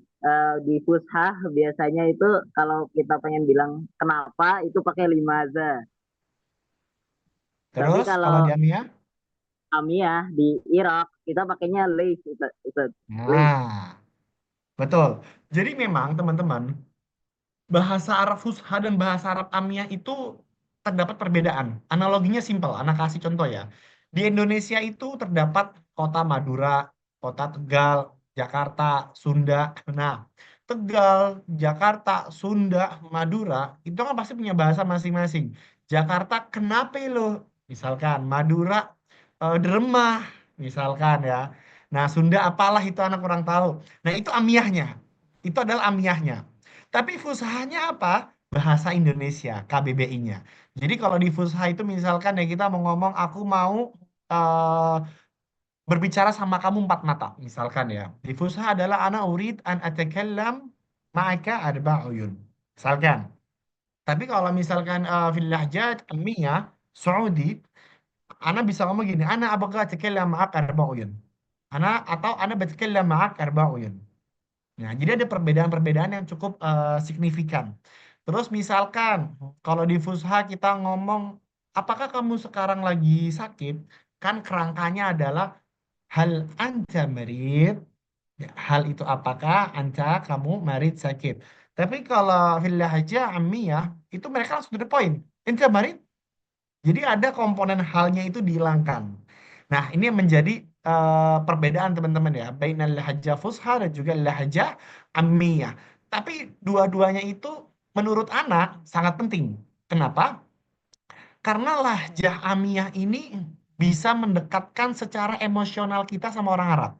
di Fusha biasanya itu kalau kita pengen bilang kenapa itu pakai limaza. Tapi Terus, kalau kalau di Amiyah? Amiyah di Irak kita pakainya leis, Ustaz. Leis. Nah, betul. Jadi memang teman-teman, bahasa Arab Fusha dan bahasa Arab Amiyah itu terdapat perbedaan. Analoginya simpel, anak kasih contoh ya. Di Indonesia itu terdapat kota Madura, kota Tegal, Jakarta, Sunda. Nah, Tegal, Jakarta, Sunda, Madura itu kan pasti punya bahasa masing-masing. Jakarta kenapa lo? Misalkan Madura deremah, misalkan ya. Nah, Sunda apalah itu anak kurang tahu. Nah, itu amiyahnya. Itu adalah amiyahnya. Tapi fushahnya apa? Bahasa Indonesia, KBBI-nya. Jadi kalau di Fusha itu misalkan ya kita mau ngomong aku mau eh, berbicara sama kamu empat mata, misalkan ya. Di Fusha adalah ana urid an atakallam ma'aka arba uyun. Misalkan. Tapi kalau misalkan fil lahjat ammiyah Saudi, ana bisa ngomong gini, ana abgha atakallam ma'ak arba uyun. Atau ana batakallam ma'ak arba uyun. Nah, jadi ada perbedaan-perbedaan yang cukup signifikan. Terus misalkan kalau di Fusha kita ngomong, apakah kamu sekarang lagi sakit? Kan kerangkanya adalah hal anta merid. Ya, hal itu apakah anta kamu merid sakit? Tapi kalau fil lahja ammiyah itu mereka langsung to the point. Anta merid. Jadi ada komponen halnya itu dihilangkan. Nah, ini yang menjadi perbedaan teman-teman ya, bainal lahja fusha dan juga lahja ammiyah. Tapi dua-duanya itu menurut anak sangat penting. Kenapa? Karena lahjah amiyah ini bisa mendekatkan secara emosional kita sama orang Arab.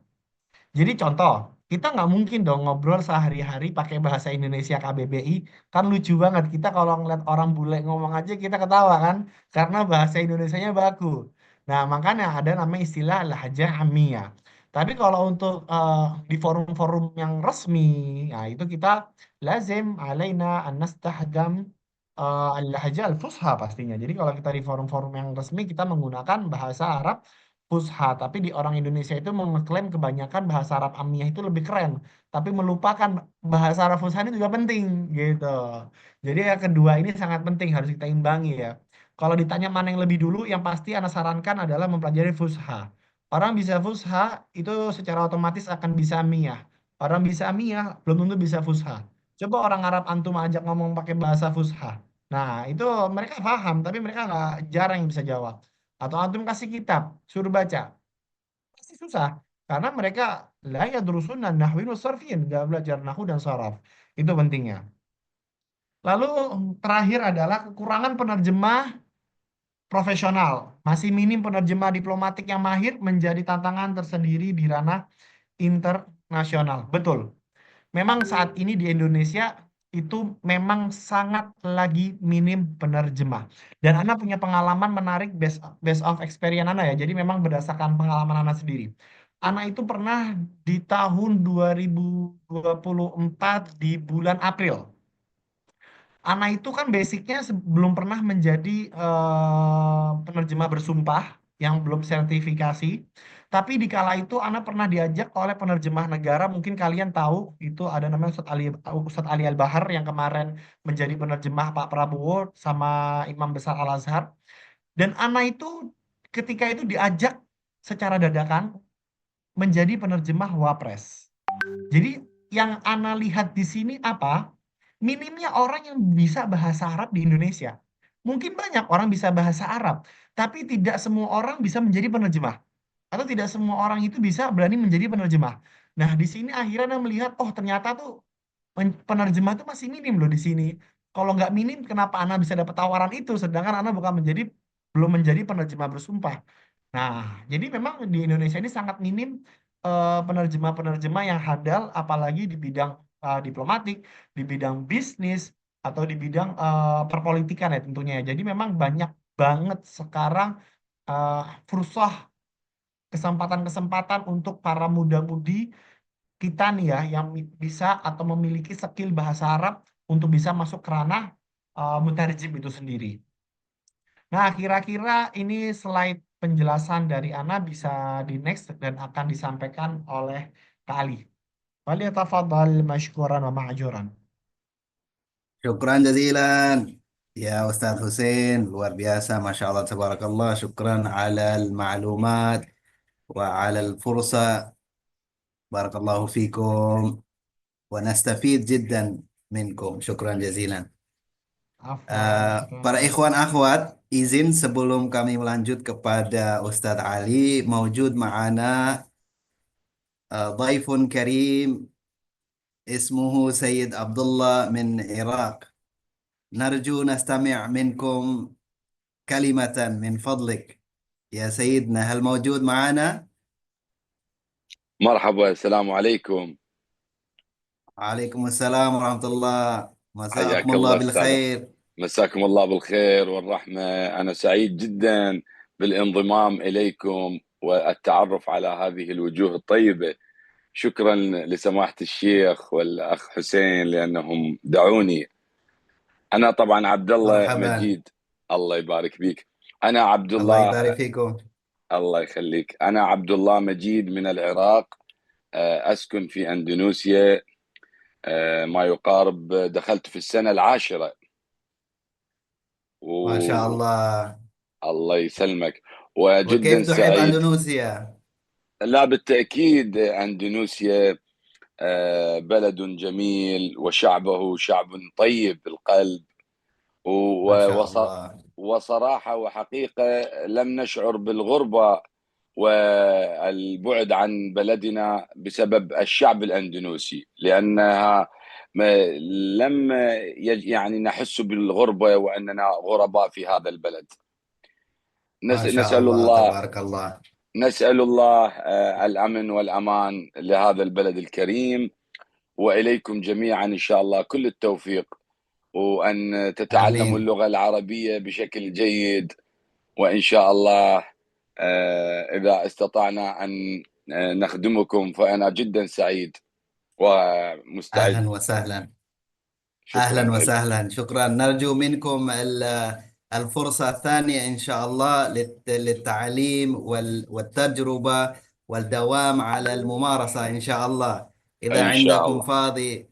Jadi contoh, kita nggak mungkin dong ngobrol sehari-hari pakai bahasa Indonesia KBBI. Kan lucu banget. Kita kalau ngeliat orang bule ngomong aja kita ketawa kan. Karena bahasa Indonesianya baku. Nah, makanya ada namanya istilah lahjah amiyah. Tapi kalau untuk di forum-forum yang resmi, nah itu kita lazim alaina an nastahdam al-lahjah al-fusha pastinya. Jadi kalau kita di forum-forum yang resmi kita menggunakan bahasa Arab fusha, tapi di orang Indonesia itu mengklaim kebanyakan bahasa Arab amiyah itu lebih keren, tapi melupakan bahasa Arab fusha ini juga penting gitu. Jadi yang kedua ini sangat penting harus kita imbangi ya. Kalau ditanya mana yang lebih dulu, yang pasti Ana sarankan adalah mempelajari fusha. Orang bisa fusha itu secara otomatis akan bisa amiyah. Orang bisa amiyah belum tentu bisa fusha. Coba orang Arab antum ajak ngomong pakai bahasa fusha. Nah, itu mereka paham, tapi mereka nggak jarang yang bisa jawab. Atau antum kasih kitab, suruh baca. Pasti susah. Karena mereka la yadrusunna nahwin wa sarfin, nggak belajar nahwu dan saraf. Itu pentingnya. Lalu terakhir adalah kekurangan penerjemah profesional. Masih minim penerjemah diplomatik yang mahir menjadi tantangan tersendiri di ranah internasional. Betul. Memang saat ini di Indonesia itu memang sangat lagi minim penerjemah. Dan Ana punya pengalaman menarik based of experience Ana ya. Jadi memang berdasarkan pengalaman Ana sendiri. Ana itu pernah di tahun 2024 di bulan April. Ana itu kan basicnya belum pernah menjadi penerjemah bersumpah yang belum sertifikasi. Tapi di kala itu Ana pernah diajak oleh penerjemah negara. Mungkin kalian tahu itu ada namanya Ustadz Ali Al-Bahar yang kemarin menjadi penerjemah Pak Prabowo sama Imam Besar Al-Azhar. Dan Ana itu ketika itu diajak secara dadakan menjadi penerjemah Wapres. Jadi yang Ana lihat di sini apa? Minimnya orang yang bisa bahasa Arab di Indonesia. Mungkin banyak orang bisa bahasa Arab, tapi tidak semua orang bisa menjadi penerjemah. Atau tidak semua orang itu bisa berani menjadi penerjemah. Nah, di sini akhirnya Ana melihat, oh ternyata tuh penerjemah tuh masih minim loh di sini. Kalau nggak minim, kenapa Ana bisa dapat tawaran itu? Sedangkan Ana belum menjadi penerjemah bersumpah. Nah, jadi memang di Indonesia ini sangat minim penerjemah-penerjemah yang handal, apalagi di bidang diplomatik, di bidang bisnis, atau di bidang perpolitikan ya tentunya. Jadi memang banyak banget sekarang uh, fursah kesempatan-kesempatan untuk para muda-mudi kita nih ya yang bisa atau memiliki skill bahasa Arab untuk bisa masuk ke ranah mutarjim itu sendiri. Nah, kira-kira ini slide penjelasan dari Ana bisa di next dan akan disampaikan oleh Kak Ali. Falyatafadhal mashkuran wa ma'juran. Syukran jazilan. Ya Ustadz Hussein, luar biasa. Masya Allah, tabarakallah. Syukran ala al-ma'lumat wa ala al-fursa. Barakallahu fikum. Wa nastafid jiddan minkum. Syukran jazilan. Para ikhwan akhwat, izin sebelum kami melanjut kepada Ustadz Ali, maujud ma'ana dhaifun karim ismuhu Sayyid Abdullah min Iraq. Narju nastami' minkum kalimatan min fadlik. Ya Sayyidna, hal maujud ma'ana? مرحبا السلام عليكم. Waalaikumsalam warahmatullah. حياك Masakumullah الله bil أستاذ، khair. مساكم الله بالخير والرحمة. أنا سعيد جدا بالانضمام إليكم والتعرف على هذه الوجوه الطيبة. شكرا لسماحة الشيخ والأخ حسين لأنهم دعوني. أنا طبعا عبد الله مرحبا. مجيد، الله يبارك بيك. أنا عبد Allah الله، يبارك fikum. الله يخليك. أنا عبد الله مجيد من العراق، أسكن في أندونيسيا، ما يقارب دخلت في السنة العاشرة. ما شاء الله. الله يسلمك. وكيف وجدا تحب سعيد. أندونيسيا؟ لا بالتأكيد أندونيسيا بلد جميل وشعبه شعب طيب القلب، ما شاء الله. وصراحة وحقيقة لم نشعر بالغربة والبعد عن بلدنا بسبب الشعب الأندونيسي، لأنها لم يعني نحس بالغربة وأننا غرباء في هذا البلد. ما شاء نسأل الله الله تبارك الله. نسأل الله الأمن والأمان لهذا البلد الكريم، وإليكم جميعا إن شاء الله كل التوفيق، وأن تتعلموا آمين اللغة العربية بشكل جيد، وإن شاء الله إذا استطعنا أن نخدمكم فأنا جدا سعيد ومستعد. أهلا وسهلا شكرا أهلا لك. وسهلا شكرا. نرجو منكم الفرصة الثانية إن شاء الله للتعليم والتجربة والدوام على الممارسة إن شاء الله إذا إن شاء عندكم الله. فاضي.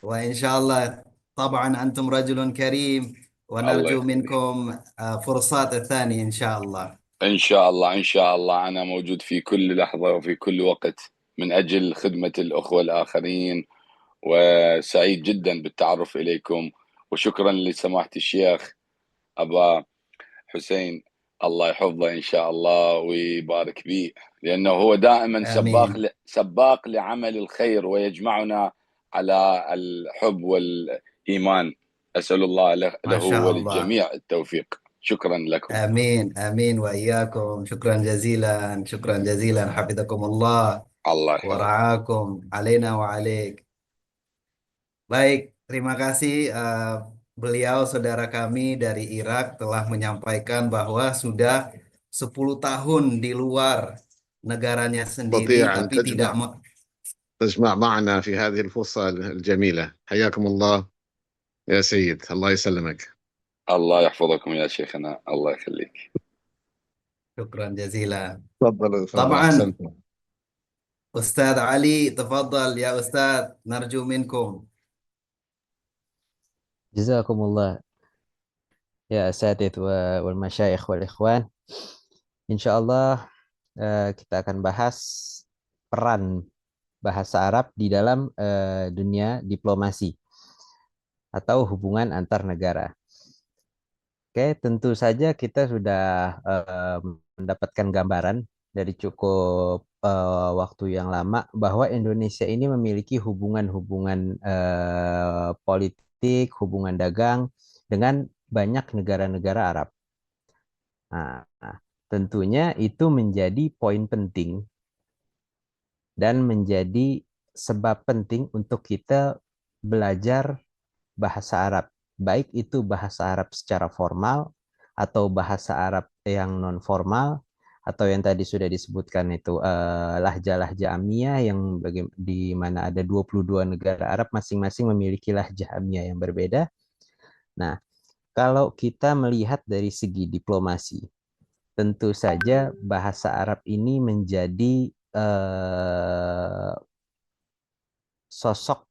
وإن شاء الله طبعا أنتم رجل كريم الله ونرجو يخليك. منكم فرصات الثانية إن شاء الله. إن شاء الله إن شاء الله أنا موجود في كل لحظة وفي كل وقت من أجل خدمة الأخوة الآخرين، وسعيد جدا بالتعرف إليكم، وشكرا لسماحة الشيخ أبا حسين، الله يحفظه إن شاء الله ويبارك به، لأنه هو دائما آمين سباق لعمل الخير ويجمعنا على الحب والإيمان. أسأل الله ما له شاء الله. وللجميع التوفيق. شكرا لكم. آمين آمين وإياكم. شكرا جزيلا شكرا جزيلا. حفظكم الله الله يحفظك. ورعاكم علينا وعليك. Baik, terima kasih. Beliau saudara kami dari Irak telah menyampaikan bahwa sudah 10 tahun di luar negaranya sendiri, تستطيع أن tapi tidak تجمع معنا في هذه الفرصة الجميلة. حياكم الله يا سيد، الله يسلمك. الله يحفظكم يا شيخنا، الله يخليك. شكرا جزيلا. تفضل طبعا أحسنتم. أستاذ علي تفضل يا أستاذ، نرجو منكم. Jazakumullah ya asatidz wal masyayikh wal ikhwan. Insyaallah kita akan bahas peran bahasa Arab di dalam dunia diplomasi atau hubungan antar negara. Oke, tentu saja kita sudah mendapatkan gambaran dari cukup waktu yang lama bahwa Indonesia ini memiliki hubungan-hubungan politik, hubungan dagang dengan banyak negara-negara Arab. Nah, tentunya itu menjadi poin penting dan menjadi sebab penting untuk kita belajar bahasa Arab, baik itu bahasa Arab secara formal atau bahasa Arab yang non formal, atau yang tadi sudah disebutkan itu lahja-lahja amiyah yang di mana ada 22 negara Arab masing-masing memiliki lahja amiyah yang berbeda. Nah, kalau kita melihat dari segi diplomasi, tentu saja bahasa Arab ini menjadi sosok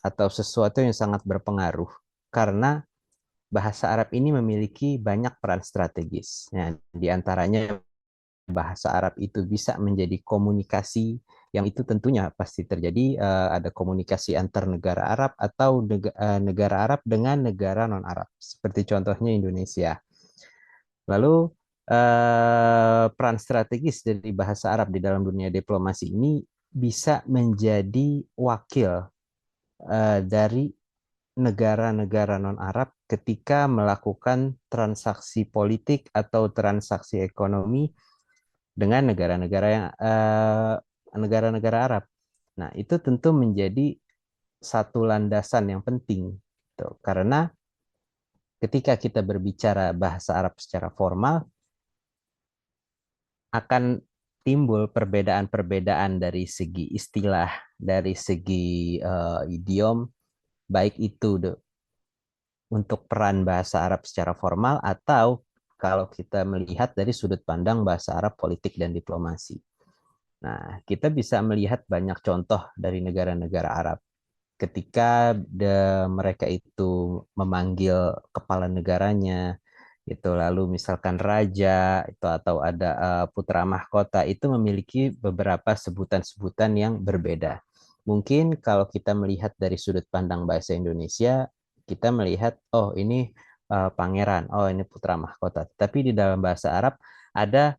atau sesuatu yang sangat berpengaruh karena bahasa Arab ini memiliki banyak peran strategis. Nah, di antaranya bahasa Arab itu bisa menjadi komunikasi yang itu tentunya pasti terjadi ada komunikasi antar negara Arab atau negara Arab dengan negara non-Arab, seperti contohnya Indonesia. Lalu peran strategis dari bahasa Arab di dalam dunia diplomasi ini bisa menjadi wakil dari negara-negara non-Arab ketika melakukan transaksi politik atau transaksi ekonomi dengan negara-negara Arab. Nah, itu tentu menjadi satu landasan yang penting, karena ketika kita berbicara bahasa Arab secara formal, akan timbul perbedaan-perbedaan dari segi istilah, dari segi idiom, baik itu untuk peran bahasa Arab secara formal atau kalau kita melihat dari sudut pandang bahasa Arab politik dan diplomasi. Nah, kita bisa melihat banyak contoh dari negara-negara Arab. Ketika mereka itu memanggil kepala negaranya, itu lalu misalkan raja itu atau ada putra mahkota, itu memiliki beberapa sebutan-sebutan yang berbeda. Mungkin kalau kita melihat dari sudut pandang bahasa Indonesia, kita melihat oh ini pangeran, oh ini putra mahkota. Tapi di dalam bahasa Arab ada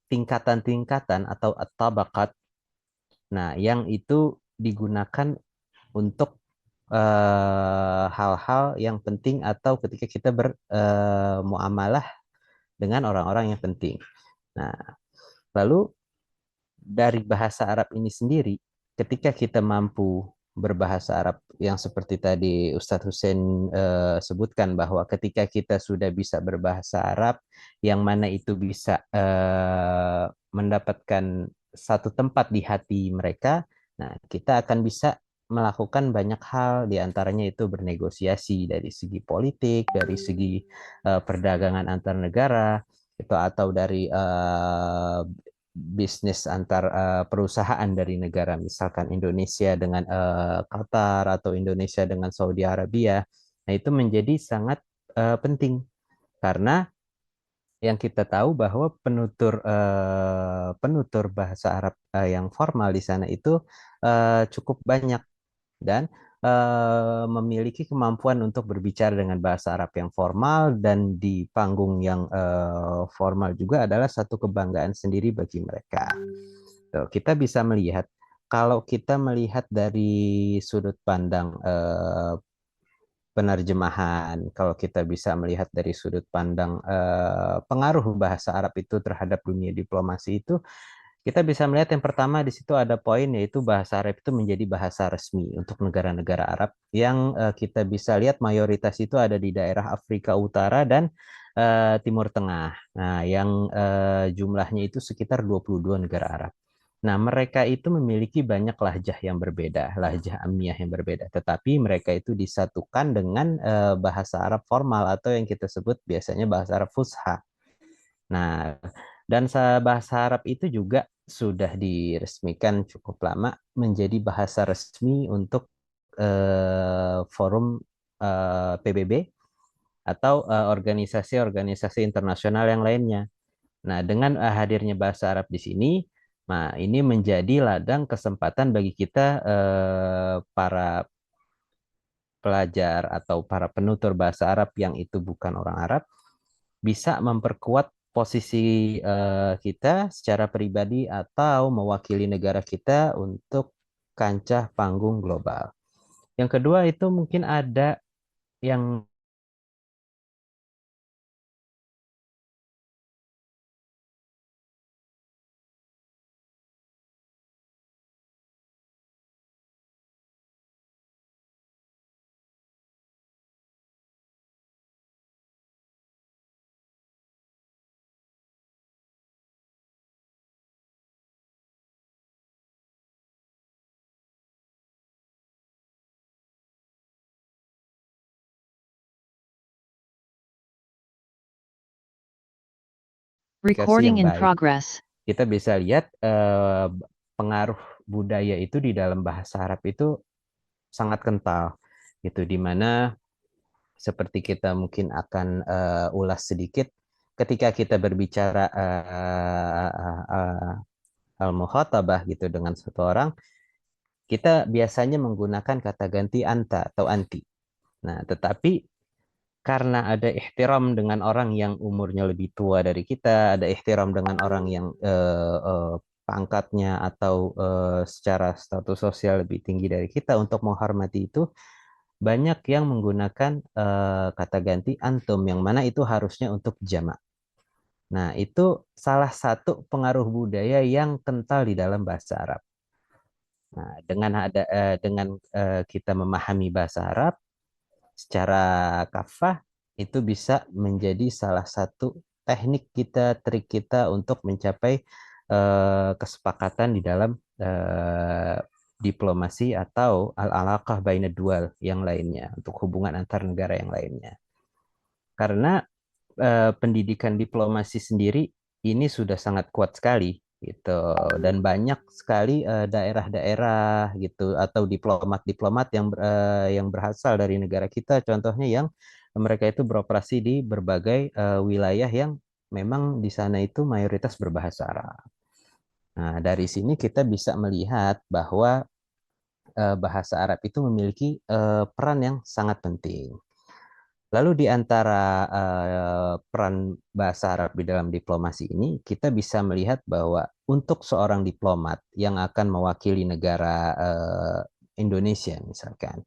tingkatan-tingkatan atau at-tabaqat. Nah, yang itu digunakan untuk hal-hal yang penting atau ketika kita bermuamalah dengan orang-orang yang penting. Nah, lalu dari bahasa Arab ini sendiri, ketika kita mampu berbahasa Arab yang seperti tadi Ustadz Hussein sebutkan, bahwa ketika kita sudah bisa berbahasa Arab, yang mana itu bisa mendapatkan satu tempat di hati mereka, nah kita akan bisa melakukan banyak hal, diantaranya itu bernegosiasi dari segi politik, dari segi perdagangan antar negara, itu atau dari bisnis antar perusahaan dari negara, misalkan Indonesia dengan Qatar atau Indonesia dengan Saudi Arabia. Nah, itu menjadi sangat penting karena yang kita tahu bahwa penutur bahasa Arab yang formal di sana itu cukup banyak dan memiliki kemampuan untuk berbicara dengan bahasa Arab yang formal, dan di panggung yang formal juga adalah satu kebanggaan sendiri bagi mereka. Tuh, kita bisa melihat, kalau kita melihat dari sudut pandang penerjemahan, kalau kita bisa melihat dari sudut pandang pengaruh bahasa Arab itu terhadap dunia diplomasi itu, kita bisa melihat yang pertama di situ ada poin, yaitu bahasa Arab itu menjadi bahasa resmi untuk negara-negara Arab yang kita bisa lihat mayoritas itu ada di daerah Afrika Utara dan Timur Tengah. Nah, yang jumlahnya itu sekitar 22 negara Arab. Nah, mereka itu memiliki banyak lahjah yang berbeda, lahjah amiyah yang berbeda, tetapi mereka itu disatukan dengan bahasa Arab formal atau yang kita sebut biasanya bahasa Arab fusha. Nah, dan bahasa Arab itu juga sudah diresmikan cukup lama menjadi bahasa resmi untuk forum PBB atau organisasi-organisasi internasional yang lainnya. Nah, dengan hadirnya bahasa Arab di sini, nah ini menjadi ladang kesempatan bagi kita para pelajar atau para penutur bahasa Arab yang itu bukan orang Arab bisa memperkuat posisi kita secara pribadi atau mewakili negara kita untuk kancah panggung global. Yang kedua itu mungkin ada yang Recording yang in baik. progress. Kita bisa lihat pengaruh budaya itu di dalam bahasa Arab itu sangat kental, gitu, di mana seperti kita mungkin akan ulas sedikit ketika kita berbicara al-mukhatabah gitu dengan satu orang, kita biasanya menggunakan kata ganti anta atau anti. Nah, tetapi karena ada ihtiram dengan orang yang umurnya lebih tua dari kita, ada ihtiram dengan orang yang pangkatnya atau secara status sosial lebih tinggi dari kita, untuk menghormati itu, banyak yang menggunakan kata ganti antum, yang mana itu harusnya untuk jamak. Nah, itu salah satu pengaruh budaya yang kental di dalam bahasa Arab. Nah, dengan kita memahami bahasa Arab secara kafah, itu bisa menjadi salah satu teknik kita, trik kita untuk mencapai kesepakatan di dalam diplomasi atau al-alaqah baina dual yang lainnya, untuk hubungan antar negara yang lainnya. Karena pendidikan diplomasi sendiri ini sudah sangat kuat sekali gitu, dan banyak sekali daerah-daerah gitu atau diplomat-diplomat yang berasal dari negara kita, contohnya yang mereka itu beroperasi di berbagai wilayah yang memang di sana itu mayoritas berbahasa Arab. Nah, dari sini kita bisa melihat bahwa bahasa Arab itu memiliki peran yang sangat penting. Lalu di antara peran bahasa Arab di dalam diplomasi ini, kita bisa melihat bahwa untuk seorang diplomat yang akan mewakili negara Indonesia misalkan,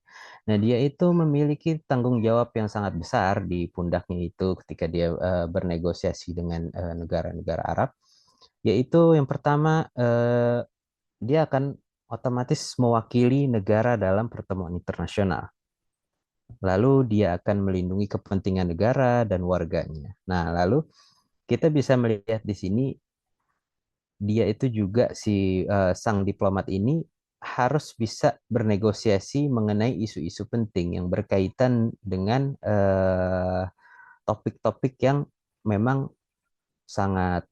nah dia itu memiliki tanggung jawab yang sangat besar di pundaknya itu ketika dia bernegosiasi dengan negara-negara Arab. yaitu yang pertama dia akan otomatis mewakili negara dalam pertemuan internasional. Lalu dia akan melindungi kepentingan negara dan warganya. Nah, lalu kita bisa melihat di sini dia itu juga si sang diplomat ini harus bisa bernegosiasi mengenai isu-isu penting yang berkaitan dengan topik-topik yang memang sangat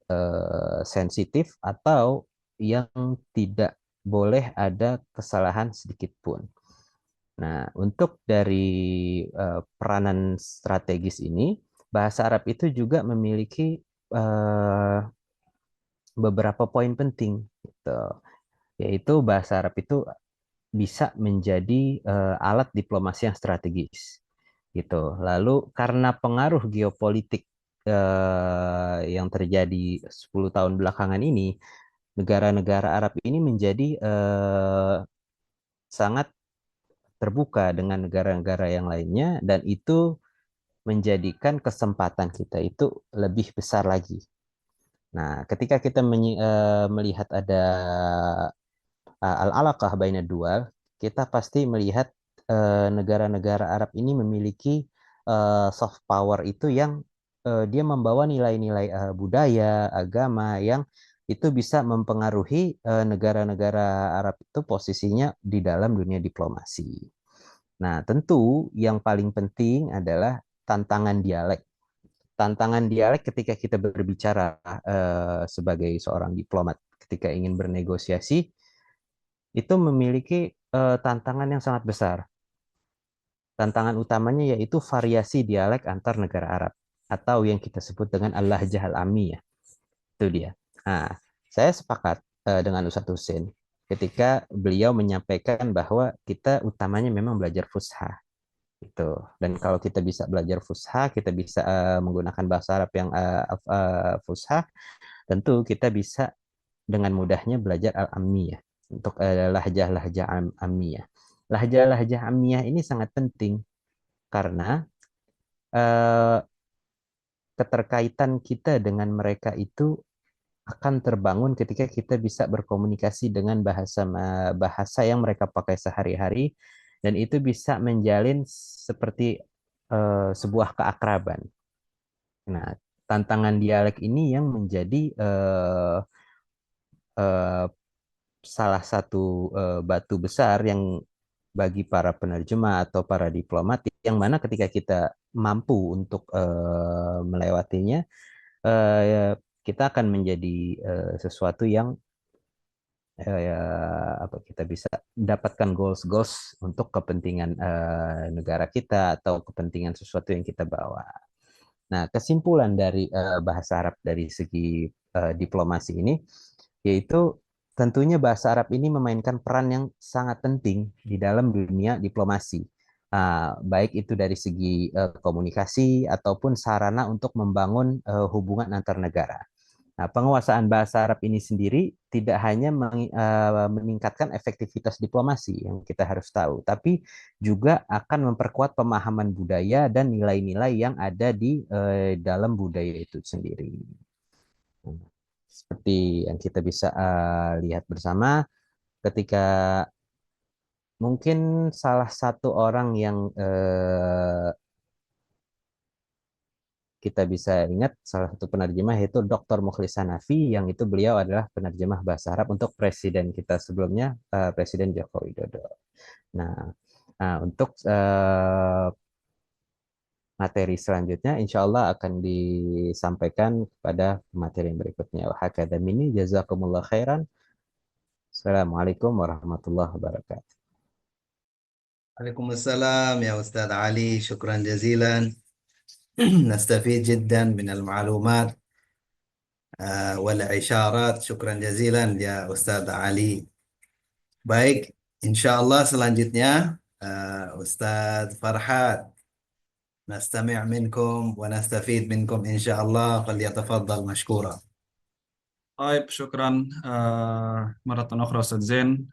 sensitif atau yang tidak boleh ada kesalahan sedikit pun. Nah, untuk dari peranan strategis ini, bahasa Arab itu juga memiliki beberapa poin penting, gitu. Yaitu bahasa Arab itu bisa menjadi alat diplomasi yang strategis, gitu. Lalu karena pengaruh geopolitik yang terjadi 10 tahun belakangan ini, negara-negara Arab ini menjadi sangat terbuka dengan negara-negara yang lainnya, dan itu menjadikan kesempatan kita itu lebih besar lagi. Nah, ketika kita melihat ada al-alaqah baina dual, kita pasti melihat negara-negara Arab ini memiliki soft power itu yang dia membawa nilai-nilai budaya, agama yang itu bisa mempengaruhi negara-negara Arab itu posisinya di dalam dunia diplomasi. Nah, tentu yang paling penting adalah tantangan dialek. Tantangan dialek ketika kita berbicara sebagai seorang diplomat, ketika ingin bernegosiasi, itu memiliki tantangan yang sangat besar. Tantangan utamanya yaitu variasi dialek antar negara Arab, atau yang kita sebut dengan al-lahjah al-amiyah. Itu dia. Nah, saya sepakat dengan Ustadz Husin ketika beliau menyampaikan bahwa kita utamanya memang belajar fusha. Gitu. Dan kalau kita bisa belajar fusha, kita bisa menggunakan bahasa Arab yang fusha, tentu kita bisa dengan mudahnya belajar al-amiyah untuk lahjah-lahjah amiyah. Lahjah-lahjah amiyah ini sangat penting karena keterkaitan kita dengan mereka itu akan terbangun ketika kita bisa berkomunikasi dengan bahasa yang mereka pakai sehari-hari, dan itu bisa menjalin seperti sebuah keakraban. Nah, tantangan dialek ini yang menjadi salah satu batu besar yang bagi para penerjemah atau para diplomat, yang mana ketika kita mampu untuk melewatinya, kita akan menjadi sesuatu yang kita bisa dapatkan goals untuk kepentingan negara kita atau kepentingan sesuatu yang kita bawa. Nah, kesimpulan dari bahasa Arab dari segi diplomasi ini, yaitu tentunya bahasa Arab ini memainkan peran yang sangat penting di dalam dunia diplomasi. Baik itu dari segi komunikasi ataupun sarana untuk membangun hubungan antar negara. Nah, penguasaan bahasa Arab ini sendiri tidak hanya meningkatkan efektivitas diplomasi yang kita harus tahu, tapi juga akan memperkuat pemahaman budaya dan nilai-nilai yang ada di dalam budaya itu sendiri. Seperti yang kita bisa lihat bersama, ketika mungkin salah satu orang yang kita bisa ingat, salah satu penerjemah yaitu Dr. Mukhlis Hanafi, yang itu beliau adalah penerjemah bahasa Arab untuk presiden kita sebelumnya, Presiden Joko Widodo. Nah, untuk materi selanjutnya insya Allah akan disampaikan pada materi yang berikutnya. Hakadha minni jazakumullah khairan. Assalamualaikum warahmatullahi wabarakatuh. Waalaikumsalam ya Ustadz Ali, syukran jazilan. نستفيد جدا من المعلومات والإشارات. شكرا جزيلا يا أستاذ علي. Baik, insya Allah selanjutnya Ustadz Farhat. نستمع منكم ونستفيد منكم إن شاء الله. فليتفضل مشكورا. Baik, syukran Maraton Ukhra Ustadz Zain.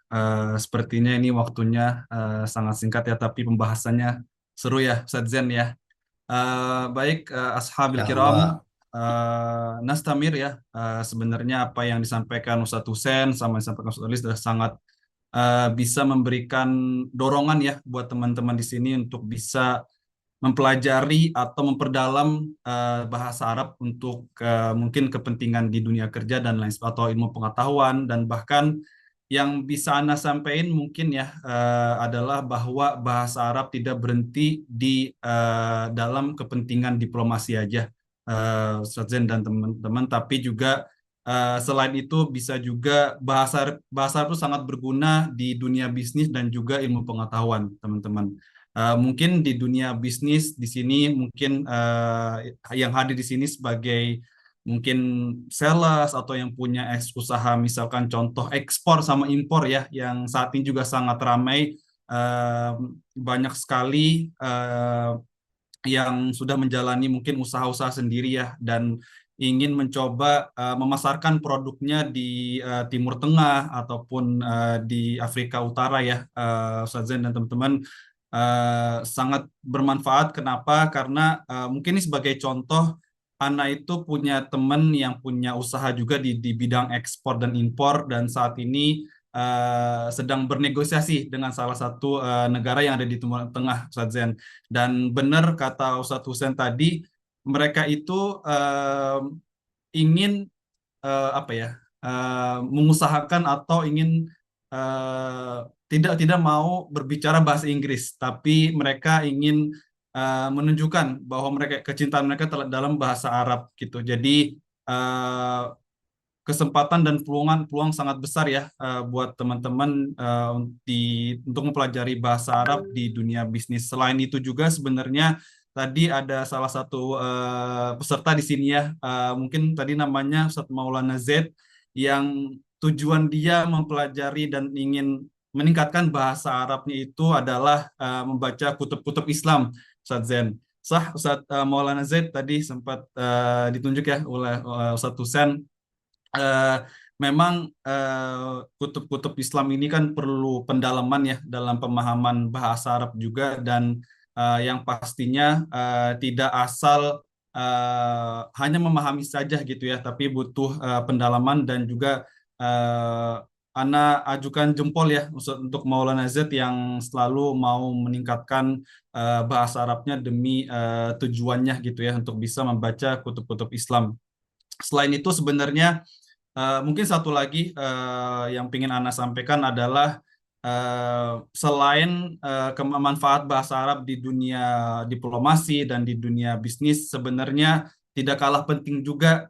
Sepertinya ini waktunya sangat singkat ya, tapi pembahasannya seru ya Ustadz Zain ya. Baik, ashabil Insya kiram, Allah. Nastamir ya, sebenarnya apa yang disampaikan Ustadz Husen sama disampaikan Ustadz Ali sudah sangat bisa memberikan dorongan ya buat teman-teman di sini untuk bisa mempelajari atau memperdalam bahasa Arab untuk mungkin kepentingan di dunia kerja dan lain atau ilmu pengetahuan, dan bahkan yang bisa Anda sampaikan mungkin ya adalah bahwa bahasa Arab tidak berhenti di dalam kepentingan diplomasi aja, Ustadz Zain dan teman-teman, tapi juga selain itu bisa juga bahasa Arab itu sangat berguna di dunia bisnis dan juga ilmu pengetahuan, teman-teman. Mungkin di dunia bisnis di sini mungkin yang hadir di sini sebagai mungkin sales atau yang punya usaha misalkan contoh ekspor sama impor ya yang saat ini juga sangat ramai, banyak sekali yang sudah menjalani mungkin usaha-usaha sendiri ya dan ingin mencoba memasarkan produknya di Timur Tengah ataupun di Afrika Utara ya, Ustadz Zain dan teman-teman. Sangat bermanfaat. Kenapa? Karena mungkin ini sebagai contoh, Ana itu punya teman yang punya usaha juga di bidang ekspor dan impor, dan saat ini sedang bernegosiasi dengan salah satu negara yang ada di Timur Tengah, Ustadz Zain. Dan benar kata Ustadz Husen tadi, mereka itu ingin apa ya, mengusahakan atau ingin tidak mau berbicara bahasa Inggris, tapi mereka ingin menunjukkan bahwa mereka kecintaan mereka dalam bahasa Arab gitu. Jadi kesempatan dan peluang sangat besar ya buat teman-teman untuk mempelajari bahasa Arab di dunia bisnis. Selain itu juga sebenarnya tadi ada salah satu peserta di sini ya, mungkin tadi namanya Ustadz Maulana Z, yang tujuan dia mempelajari dan ingin meningkatkan bahasa Arabnya itu adalah membaca kutub-kutub Islam, Ustadz Zen. Sah, Ustadz Maulana Z tadi sempat ditunjuk ya oleh Ustadz Husen. Memang kutub-kutub Islam ini kan perlu pendalaman ya dalam pemahaman bahasa Arab juga, dan yang pastinya tidak asal hanya memahami saja gitu ya, tapi butuh pendalaman. Dan juga Ana ajukan jempol ya untuk Maulana Z yang selalu mau meningkatkan bahasa Arabnya demi tujuannya gitu ya, untuk bisa membaca kutub-kutub Islam. Selain itu sebenarnya mungkin satu lagi yang ingin Ana sampaikan adalah selain kemanfaat bahasa Arab di dunia diplomasi dan di dunia bisnis, sebenarnya tidak kalah penting juga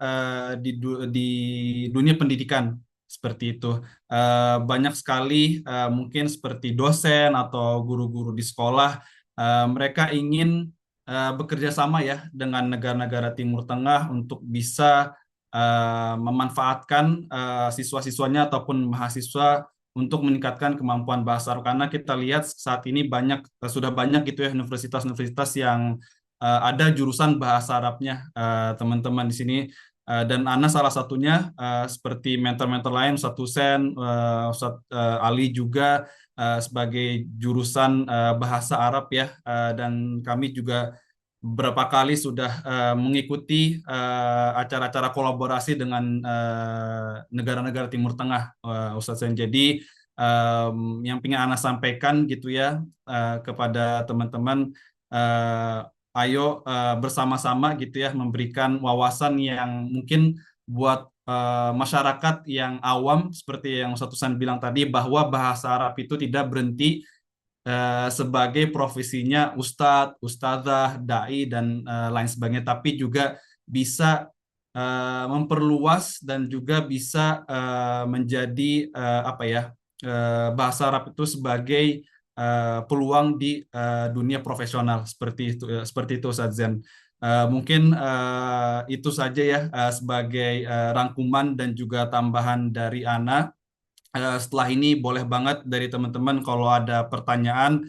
di dunia pendidikan seperti itu. Banyak sekali mungkin seperti dosen atau guru-guru di sekolah, mereka ingin bekerja sama ya dengan negara-negara Timur Tengah untuk bisa memanfaatkan siswa-siswanya ataupun mahasiswa untuk meningkatkan kemampuan bahasa Arab, karena kita lihat saat ini sudah banyak gitu ya universitas-universitas yang ada jurusan bahasa Arabnya, teman-teman di sini. Dan Ana salah satunya, seperti mentor-mentor lain, Ustadz Husen, Ustadz Ali juga sebagai jurusan bahasa Arab ya, dan kami juga beberapa kali sudah mengikuti acara-acara kolaborasi dengan negara-negara Timur Tengah, Ustadz Zain. Jadi yang ingin Ana sampaikan gitu ya kepada teman-teman, ayo bersama-sama gitu ya memberikan wawasan yang mungkin buat masyarakat yang awam, seperti yang Ustadz Husain bilang tadi, bahwa bahasa Arab itu tidak berhenti sebagai profesinya ustadz, ustadzah, dai, dan lain sebagainya, tapi juga bisa memperluas dan juga bisa menjadi apa ya, bahasa Arab itu sebagai peluang di dunia profesional seperti itu Ustadz Zain. Mungkin itu saja ya sebagai rangkuman dan juga tambahan dari Ana. Setelah ini boleh banget dari teman-teman kalau ada pertanyaan,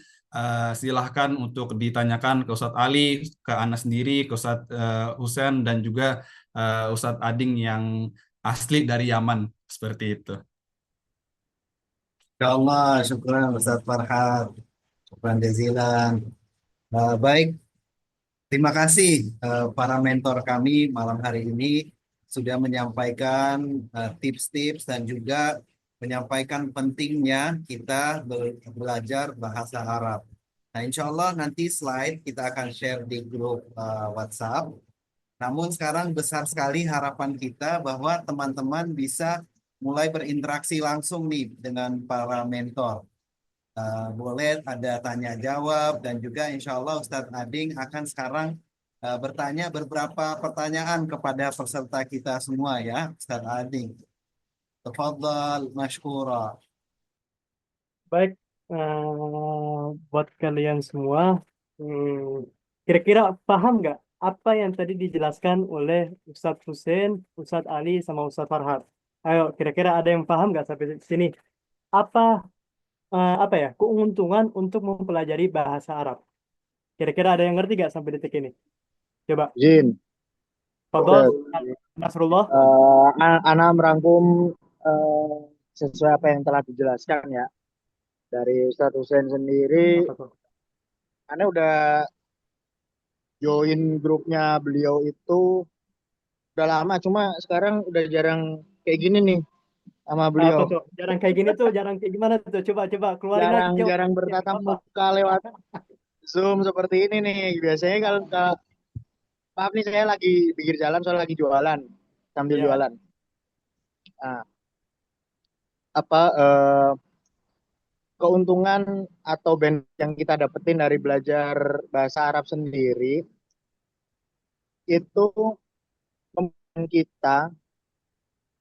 silahkan untuk ditanyakan ke Ustadz Ali, ke Ana sendiri, ke Ustadz Husen, dan juga Ustadz Ading yang asli dari Yaman, seperti itu. Ya Allah, syukran Ustadz Farhat, syukran jazilan. Baik, Terima kasih para mentor kami malam hari ini sudah menyampaikan tips-tips dan juga menyampaikan pentingnya kita belajar bahasa Arab. Nah, insya Allah nanti slide kita akan share di grup WhatsApp. Namun sekarang besar sekali harapan kita bahwa teman-teman bisa mulai berinteraksi langsung nih dengan para mentor. Boleh ada tanya jawab dan juga insya Allah Ustadz Ading akan sekarang bertanya beberapa pertanyaan kepada peserta kita semua ya Ustadz Ading. Tafadhal mashkura. Baik, buat kalian semua, kira-kira paham nggak apa yang tadi dijelaskan oleh Ustadz Hussein, Ustadz Ali, sama Ustadz Farhad? Ayo, kira-kira ada yang paham nggak sampai sini? Apa ya keuntungan untuk mempelajari bahasa Arab? Kira-kira ada yang ngerti nggak sampai detik ini? Coba, Jin. Fadol, Nasrullah. Ana merangkum sesuai apa yang telah dijelaskan ya dari Ustadz Hussein sendiri. Apa tuh? Ana udah join grupnya beliau itu udah lama, cuma sekarang udah jarang kayak gini nih sama Apa beliau. tuh? Jarang kayak gini tuh, jarang kayak gimana tuh? Coba keluarin aja. Jarang bertatap muka lewat Zoom seperti ini nih. Biasanya kalau maaf nih, saya lagi pinggir jalan soal lagi jualan sambil jualan. Nah, keuntungan atau benefit yang kita dapetin dari belajar bahasa Arab sendiri itu membuat kita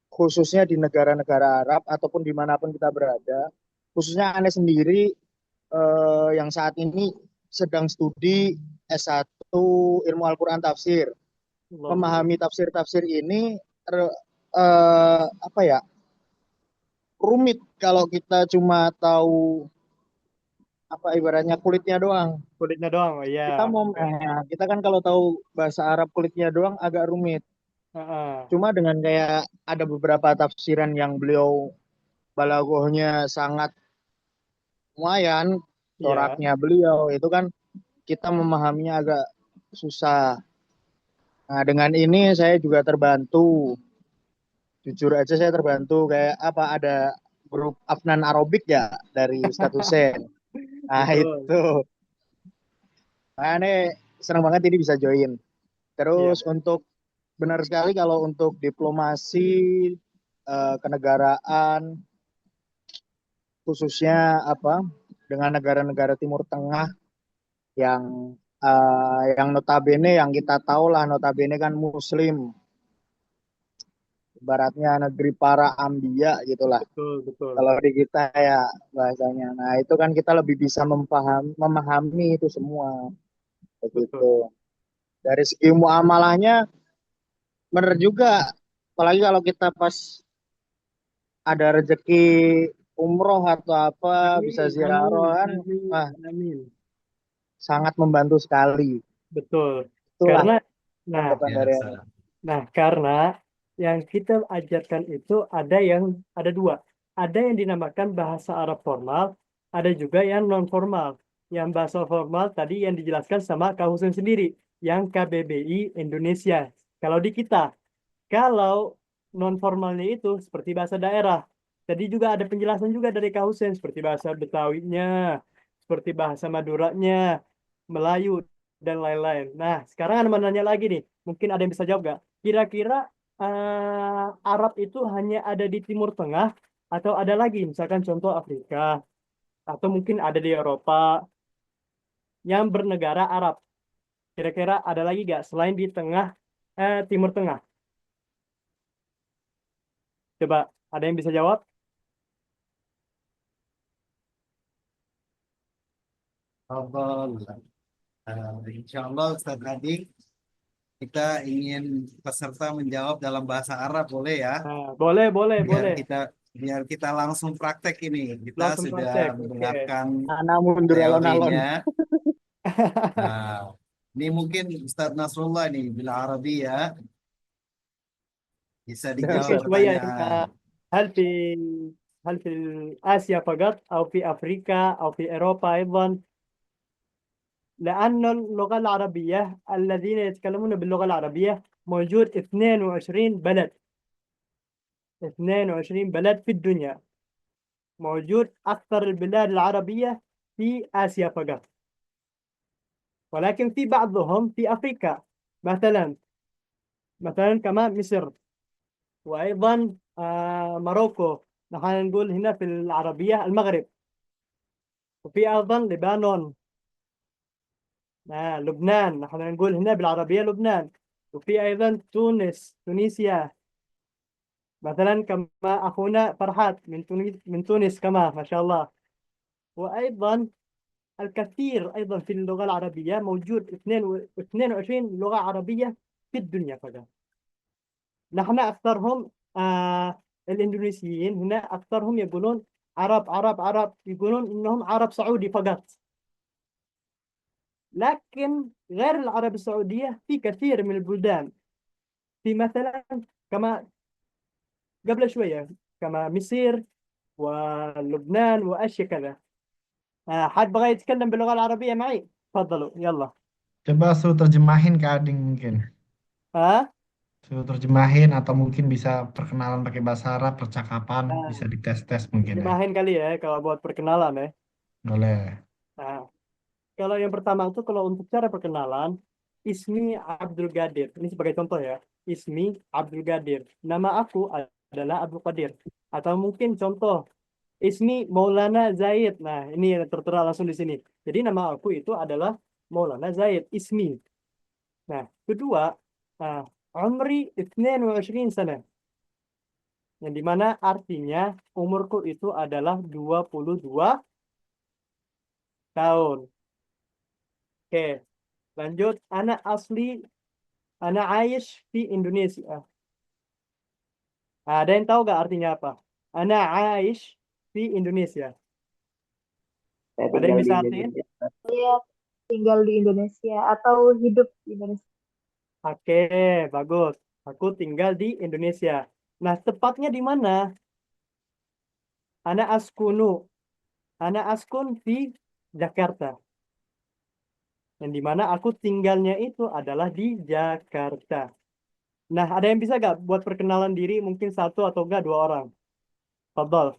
khususnya di negara-negara Arab ataupun dimanapun kita berada, khususnya Anda sendiri yang saat ini sedang studi S1 ilmu Al-Quran tafsir, memahami tafsir-tafsir ini rumit kalau kita cuma tahu ibaratnya kulitnya doang. Kulitnya doang, oh iya. Kita kan kalau tahu bahasa Arab kulitnya doang agak rumit. Cuma dengan kayak ada beberapa tafsiran yang beliau balaghahnya sangat lumayan, coraknya beliau itu kan kita memahaminya agak susah. Nah, dengan ini saya juga terbantu. Jujur aja saya terbantu kayak ada grup Afnan Arabik ya dari Ustadz Hussein. Nah, itu. Nah, ini senang banget ini bisa join. Terus untuk benar sekali kalau untuk diplomasi kenegaraan khususnya dengan negara-negara Timur Tengah yang notabene yang kita tahu lah notabene kan Muslim, ibaratnya negeri para ambiya gitulah. Betul. Kalau di kita ya bahasanya. Nah, itu kan kita lebih bisa memahami itu semua. Begitu. Dari segi muamalahnya benar juga. Apalagi kalau kita pas ada rezeki umroh atau apa bisa ziarah kan, sangat membantu sekali. Betul. Itulah karena yang kita ajarkan itu ada dua. Ada yang dinamakan bahasa Arab formal, ada juga yang non formal. Yang bahasa formal tadi yang dijelaskan sama Kak Husin sendiri, yang KBBI Indonesia. Kalau di kita, kalau non formalnya itu seperti bahasa daerah. Tadi juga ada penjelasan juga dari Kak Husin seperti bahasa Betawinya, seperti bahasa Maduranya, Melayu dan lain-lain. Nah, sekarang ada nanya lagi nih. Mungkin ada yang bisa jawab nggak? Kira-kira Arab itu hanya ada di Timur Tengah atau ada lagi? Misalkan contoh Afrika atau mungkin ada di Eropa yang bernegara Arab. Kira-kira ada lagi nggak selain di Timur Tengah? Coba, ada yang bisa jawab? Insya Allah Ustadz Ading, kita ingin peserta menjawab dalam bahasa Arab, boleh ya? Boleh. Biar kita langsung praktek ini. Kita Langsung sudah praktek, mendengarkan mundur alon-alon. teorinya. Nah, ini mungkin Ustadz Nasrullah nih bila Arabi ya bisa dijawab pertanyaan. هل في آسيا فقط أو في أفريقيا أو في أوروبا أيضا؟ لأن اللغة العربية الذين يتكلمون باللغة العربية موجود 22 بلد 22 بلد في الدنيا. موجود أكثر البلاد العربية في آسيا فقط، ولكن في بعضهم في أفريقيا، مثلا كمان مصر، وأيضا موروكو، نحن نقول هنا في العربية المغرب، وفي أيضا لبنان، لبنان نحن نقول هنا بالعربية لبنان، وفي أيضا تونسيا، مثلا كما أخونا فرحات من تونس كما ما شاء الله. وأيضا الكثير أيضا في اللغة العربية موجود 22 لغة عربية في الدنيا فقط. نحن أكثرهم الإندونيسيين هنا أكثرهم يقولون عرب، يقولون إنهم عرب سعودي فقط. لكن غير العرب السعودية في كثير من البلدان، في مثلا كما قبل شوية كما مصر ولبنان وأشياء كذا. حد بغى يتكلم باللغة العربية معي؟ تفضلوا يلا. Coba suruh terjemahin ke Ading mungkin. Suruh terjemahin atau mungkin bisa perkenalan pakai bahasa Arab, percakapan, bisa dites-tes mungkin ya. Terjemahin kali ya kalau buat perkenalan ya. Boleh. Kalau yang pertama itu kalau untuk cara perkenalan, Ismi Abdul Qadir. Ini sebagai contoh ya. Ismi Abdul Qadir. Nama aku adalah Abdul Qadir. Atau mungkin contoh, Ismi Maulana Zaid. Nah, ini yang tertera langsung di sini. Jadi nama aku itu adalah Maulana Zaid, Ismi. Nah, kedua, Umri 22 sana. Yang dimana artinya umurku itu adalah 22 tahun. Oke, lanjut. Ana aish di Indonesia. Ada yang tahu gak artinya apa? Ana aish di Indonesia. Ada yang bisa artiin? Saya tinggal di Indonesia atau hidup di Indonesia. Oke, bagus. Aku tinggal di Indonesia. Nah, tepatnya di mana? Ana askun di Jakarta. Yang dimana aku tinggalnya itu adalah di Jakarta. Nah, ada yang bisa gak buat perkenalan diri? Mungkin satu atau enggak 2 orang. Fadol.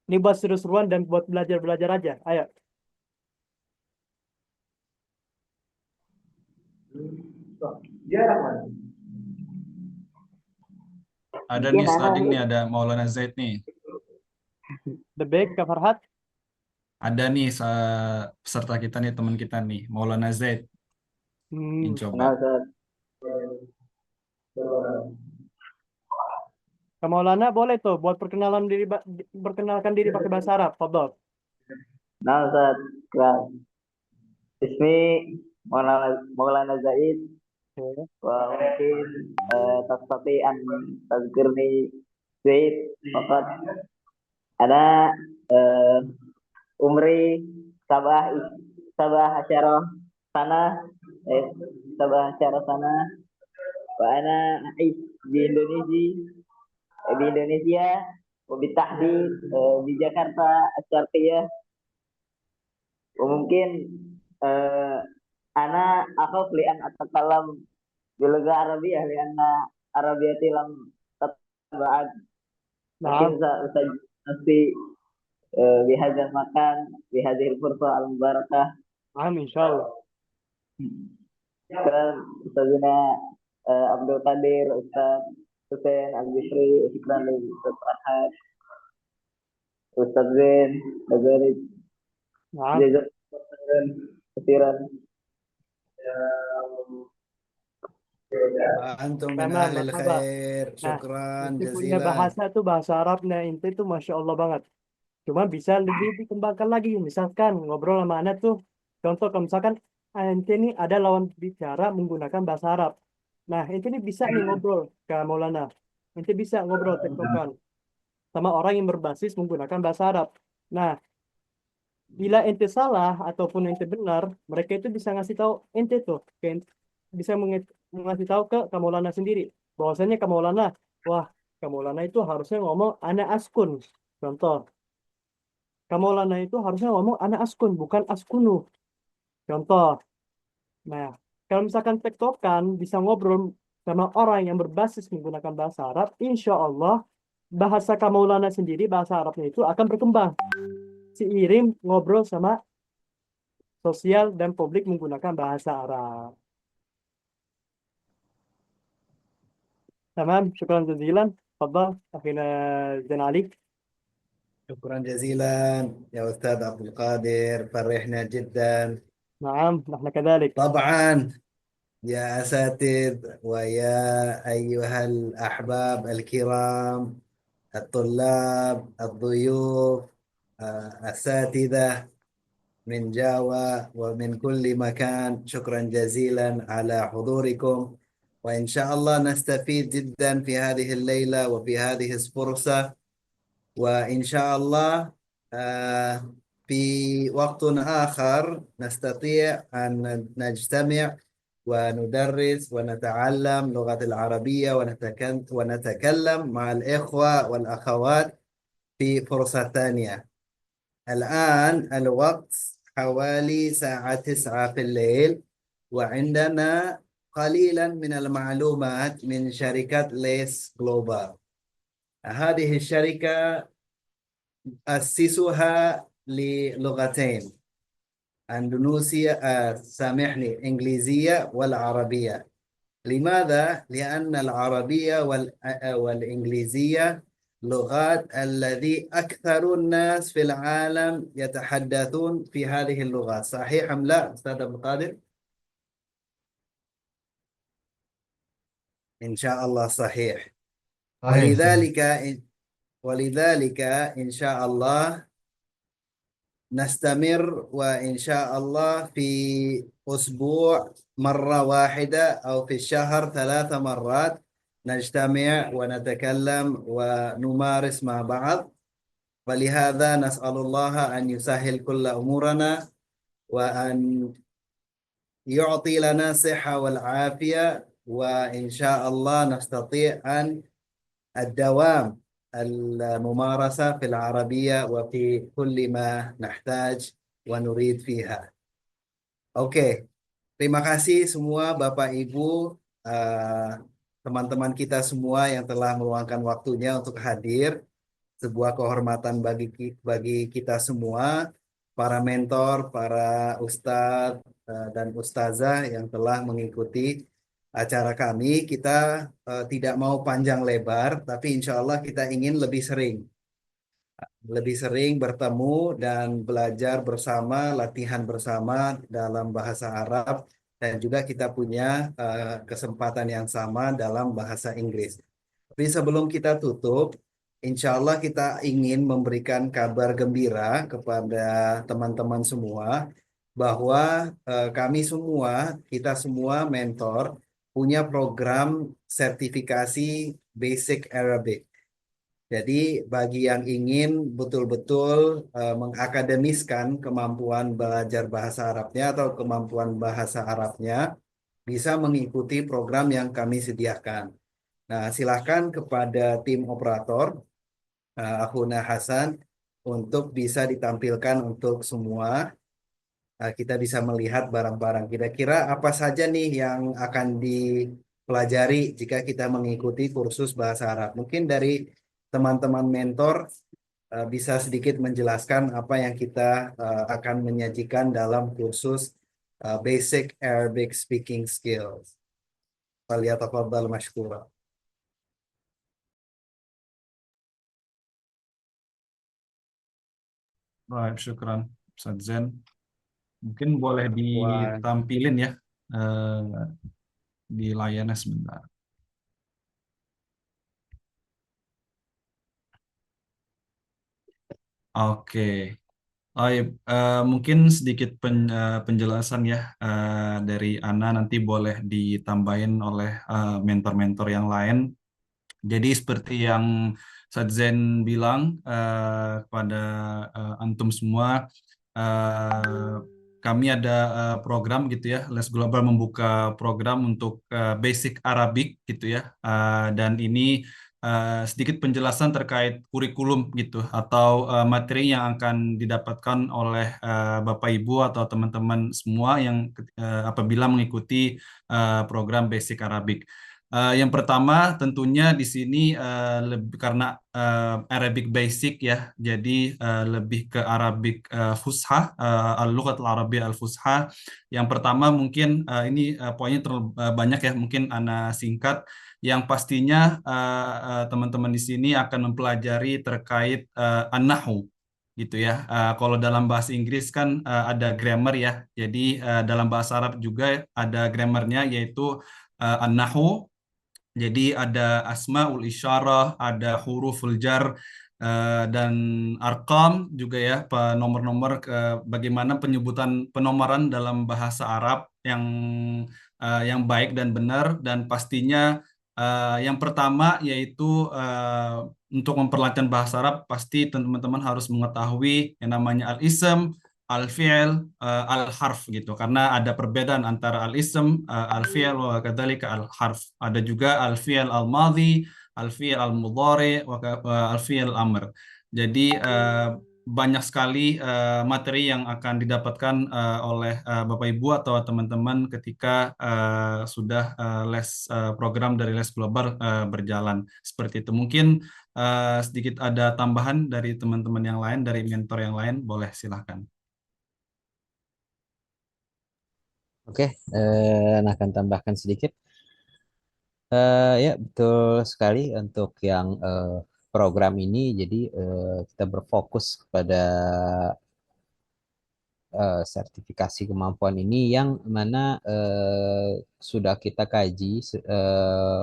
Ini buat seru-seruan dan buat belajar-belajar aja. Ayo. Ada nih sliding nih, ada Maulana Zaid nih. The Big, Kak Farhat. Ada nih peserta kita nih, teman kita nih, Maulana Zaid. Ini coba. Kak Maulana boleh tuh buat perkenalkan diri pakai bahasa Arab. Fadol. Nah, Ustaz, kelas. Ismi Maulana Zaid. Wa mungkin tastati an tazkirni Zaid faqat ana umri sabah asyarah sana wa ana aish di Indonesia wa bitahdid di Jakarta Asy-Syarqiyah. Mungkin ana akhaf li an atakalam bil Arabiyah li anna Arabiyati lam tatba'ad. Mungkin pasti bihadzal makan bihadzal fursa al mubarakah. Insyaallah. Ustazina Abdul Qadir, Ustaz Hussein Al-Bishri, syukran li Ustaz Ahad, Ustaz Zain, Bazarik. Kesiran. Antum min ahlil khair. Syukran punya jazilan. bahasa tuh bahasa Arabnya inti tuh Masya Allah banget. Cuma bisa lebih dikembangkan lagi. Misalkan ngobrol sama anak tuh, contoh kalau misalkan ente ini ada lawan bicara menggunakan bahasa Arab. Nah, ente ini bisa nih ngobrol ke Maulana. Ente bisa ngobrol tektokan sama orang yang berbasis menggunakan bahasa Arab. Nah, bila ente salah ataupun ente benar, mereka itu bisa ngasih tahu ente tuh, bisa ngasih tahu ke Maulana sendiri. Bahwasanya Maulana, wah, Maulana itu harusnya ngomong ana askun. Contoh, Maulana itu harusnya ngomong ana askun, bukan askunu. Contoh, nah kalau misalkan tektokan bisa ngobrol sama orang yang berbasis menggunakan bahasa Arab, insya Allah bahasa Kamaulana sendiri, bahasa Arabnya itu akan berkembang seiring ngobrol sama sosial dan publik menggunakan bahasa Arab. تمام شكرا جزيلا تفضل أخينا زين علي. شكرا جزيلا يا أستاذ عبد القادر، فرحنا جدا. نعم نحن كذلك. طبعا يا أساتذ ويا أيها الأحباب الكرام، الطلاب، الضيوف، أساتذة من جاوا ومن كل مكان، شكرا جزيلا على حضوركم، وإن شاء الله نستفيد جدا في هذه الليلة وفي هذه الفرصة، وإن شاء الله في وقت آخر نستطيع أن نجتمع وندرس ونتعلم اللغة العربية ونتكلم مع الإخوة والأخوات في فرصة ثانية. الآن الوقت حوالي الساعة 9 في الليل، وعندنا قليلا من المعلومات من شركة ليس جلوبال. هذه الشركة أسسها للغتين، أندونيسية سامحني إنجليزية والعربية. لماذا؟ لأن العربية والإنجليزية لغات الذي أكثر الناس في العالم يتحدثون في هذه اللغات. صحيح أم لا أستاذ عبد القادر؟ إن شاء الله صحيح. ولذلك إن شاء الله نستمر، وإن شاء الله في أسبوع مرة واحدة أو في الشهر 3 مرات نجتمع ونتكلم ونمارس مع بعض. ولهذا نسأل الله أن يسهل كل أمورنا وأن يعطي لنا الصحة والعافية، وإن شاء الله نستطيع أن الدوام الممارسة في العربية وفي كل ما نحتاج ونريد فيها. Oke, terima kasih semua Bapak Ibu, teman-teman kita semua yang telah meluangkan waktunya untuk hadir. Sebuah kehormatan bagi kita semua, para mentor, para ustadz dan ustazah yang telah mengikuti acara kami. Kita tidak mau panjang lebar, tapi insya Allah kita ingin lebih sering bertemu dan belajar bersama, latihan bersama dalam bahasa Arab, dan juga kita punya kesempatan yang sama dalam bahasa Inggris. Tapi sebelum kita tutup, insya Allah kita ingin memberikan kabar gembira kepada teman-teman semua bahwa kita semua mentor punya program sertifikasi Basic Arabic. Jadi bagi yang ingin betul-betul mengakademiskan kemampuan belajar bahasa Arabnya atau kemampuan bahasa Arabnya, bisa mengikuti program yang kami sediakan. Nah, silakan kepada tim operator, Akhuna Hasan, untuk bisa ditampilkan untuk semua. Kita bisa melihat barang-barang. Kira-kira apa saja nih yang akan dipelajari jika kita mengikuti kursus bahasa Arab. Mungkin dari teman-teman mentor bisa sedikit menjelaskan apa yang kita akan menyajikan dalam kursus Basic Arabic Speaking Skills. Falyatafaddal mashkura. Baik, syukran Ustaz Zen. Mungkin boleh ditampilin ya di layarnya sebentar. Oke. Mungkin sedikit penjelasan ya dari Ana, nanti boleh ditambahin oleh mentor-mentor yang lain. Jadi seperti yang Ustaz Zen bilang kepada antum semua, kami ada program gitu ya, Les Global membuka program untuk Basic Arabic gitu ya, dan ini sedikit penjelasan terkait kurikulum gitu atau materi yang akan didapatkan oleh Bapak Ibu atau teman-teman semua yang apabila mengikuti program Basic Arabic. Yang pertama tentunya di sini lebih karena Arabic Basic ya, jadi lebih ke Arabic Fusha, Al-Lughat Al-Arabiyyah Al-Fusha. Yang pertama mungkin ini poinnya terlalu banyak ya, mungkin Ana singkat. Yang pastinya teman-teman di sini akan mempelajari terkait an-nahwu gitu ya. Kalau dalam bahasa Inggris kan ada grammar ya. Jadi dalam bahasa Arab juga ada grammarnya yaitu an-nahwu. Jadi ada asmaul isyarah, ada huruful jar dan arkam juga ya, nomor-nomor bagaimana penyebutan penomoran dalam bahasa Arab yang baik dan benar, dan pastinya yang pertama yaitu untuk memperlancar bahasa Arab pasti teman-teman harus mengetahui yang namanya al-ism, al-fi'l, al-harf gitu. Karena ada perbedaan antara al-ism, al-fi'l, wa kadzalika al-harf. Ada juga al-fi'l al-madhi, al-fi'l al-mudhari, wa al-fi'l al-amr. Jadi banyak sekali materi yang akan didapatkan oleh Bapak Ibu atau teman-teman ketika sudah program dari Les Global berjalan. Seperti itu. Mungkin sedikit ada tambahan dari teman-teman yang lain, dari mentor yang lain, boleh silahkan. Oke, nah akan tambahkan sedikit. Ya, betul sekali untuk yang program ini. Jadi kita berfokus kepada sertifikasi kemampuan ini yang mana sudah kita kaji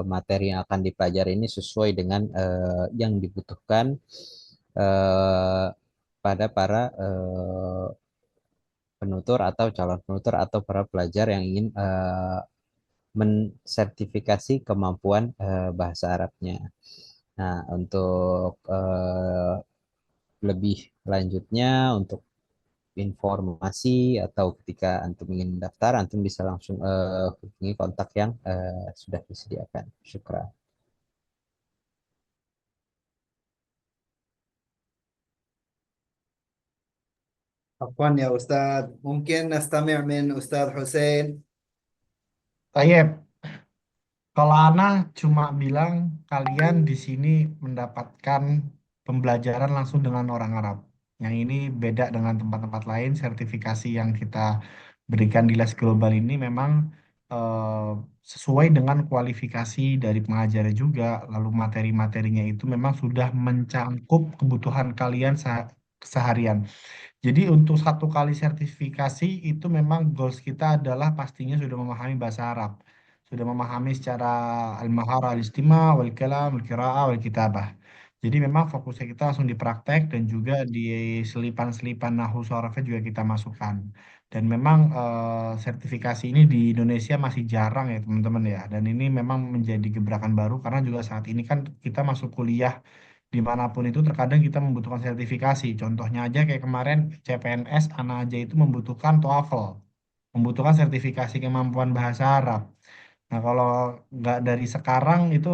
materi yang akan dipelajari ini sesuai dengan yang dibutuhkan pada para penutur atau calon penutur atau para pelajar yang ingin mensertifikasi kemampuan bahasa Arabnya. Nah, untuk lebih lanjutnya, untuk informasi atau ketika antum ingin mendaftar, antum bisa langsung hubungi kontak yang sudah disediakan. Syukran. عفوا يا أستاذ ممكن نستمع من أستاذ حسين. Tayyip, kalau Ana cuma bilang kalian di sini mendapatkan pembelajaran langsung dengan orang Arab. Yang ini beda dengan tempat-tempat lain. Sertifikasi yang kita berikan di Les Global ini memang eh, sesuai dengan kualifikasi dari pengajarnya juga. Lalu materi-materinya itu memang sudah mencangkup kebutuhan kalian seharian. Jadi untuk satu kali sertifikasi itu memang goals kita adalah pastinya sudah memahami bahasa Arab, sudah memahami secara al-mahara al-istima' wal kalam wal qiraah wal kitabah. Jadi memang fokusnya kita langsung di praktek dan juga di selipan-selipan nahwu sharafnya juga kita masukkan. Dan memang sertifikasi ini di Indonesia masih jarang ya teman-teman ya. Dan ini memang menjadi gebrakan baru karena juga saat ini kan kita masuk kuliah dimanapun itu terkadang kita membutuhkan sertifikasi. Contohnya aja kayak kemarin CPNS, anak aja itu membutuhkan TOEFL, membutuhkan sertifikasi kemampuan bahasa Arab. Nah kalau nggak dari sekarang itu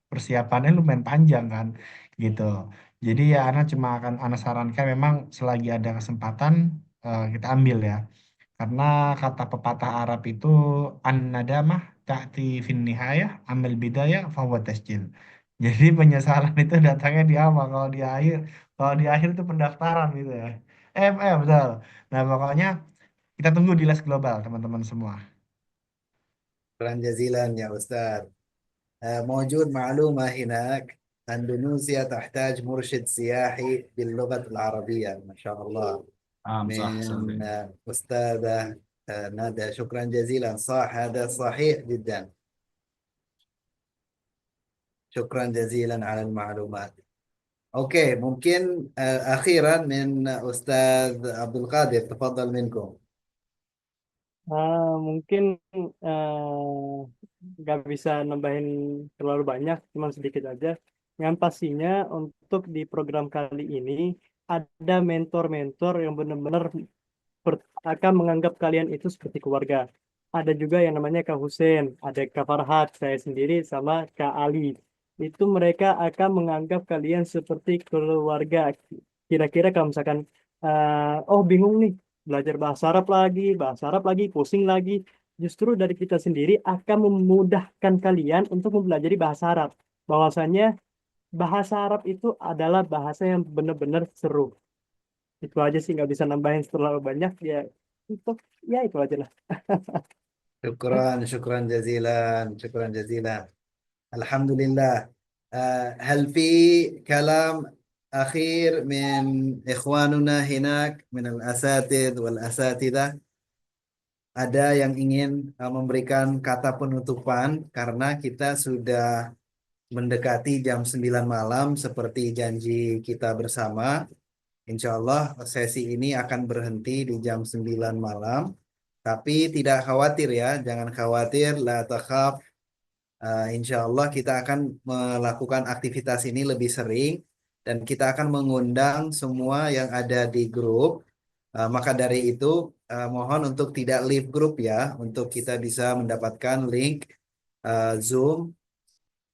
persiapannya lumayan panjang kan, gitu. Jadi ya anak cuma akan anak sarankan memang selagi ada kesempatan kita ambil ya. Karena kata pepatah Arab itu an-nadamah ta'ti fin nihayah amil bidayah fahuwa tasjil. Jadi penyesalan itu datangnya di awal, kalau di akhir itu pendaftaran gitu ya. Betul. Nah, pokoknya kita tunggu di Les Global teman-teman semua. شكرا جزيلا يا أستاذ. موجود معلومة هناك، أندونيسيا تحتاج مرشد سياحي باللغة العربية ما شاء الله صح من أستاذة ندى. شكرا جزيلا، صح، هذا صحيح جدا. شكرا جزيلا على المعلومات. أوكي، ممكن أخيرا من أستاذ عبد القادر، تفضل منكم. Mungkin nggak bisa nambahin terlalu banyak, cuma sedikit aja. Yang pastinya untuk di program kali ini ada mentor-mentor yang benar-benar akan menganggap kalian itu seperti keluarga. Ada juga yang namanya Kak Hussein, ada Kak Farhat, saya sendiri, sama Kak Ali. itu mereka akan menganggap kalian seperti keluarga. Kira-kira kalau misalkan, oh bingung nih, belajar bahasa Arab lagi, pusing lagi. Justru dari kita sendiri akan memudahkan kalian untuk mempelajari bahasa Arab. Bahwasanya bahasa Arab itu adalah bahasa yang benar-benar seru. Itu aja sih, nggak bisa nambahin terlalu banyak ya. Itu aja lah. شكرا جزيلا شكرا جزيلا. الحمد لله. هل في كلام أخير من إخواننا هناك من الأساتذة والأساتذة؟ Ada yang ingin memberikan kata penutupan karena kita sudah mendekati jam 9 malam seperti janji kita bersama. Insya Allah sesi ini akan berhenti di jam 9 malam. Tapi tidak khawatir ya, jangan khawatir, la takhaf. Insya Allah kita akan melakukan aktivitas ini lebih sering dan kita akan mengundang semua yang ada di grup. Maka dari itu mohon untuk tidak leave grup ya, untuk kita bisa mendapatkan link Zoom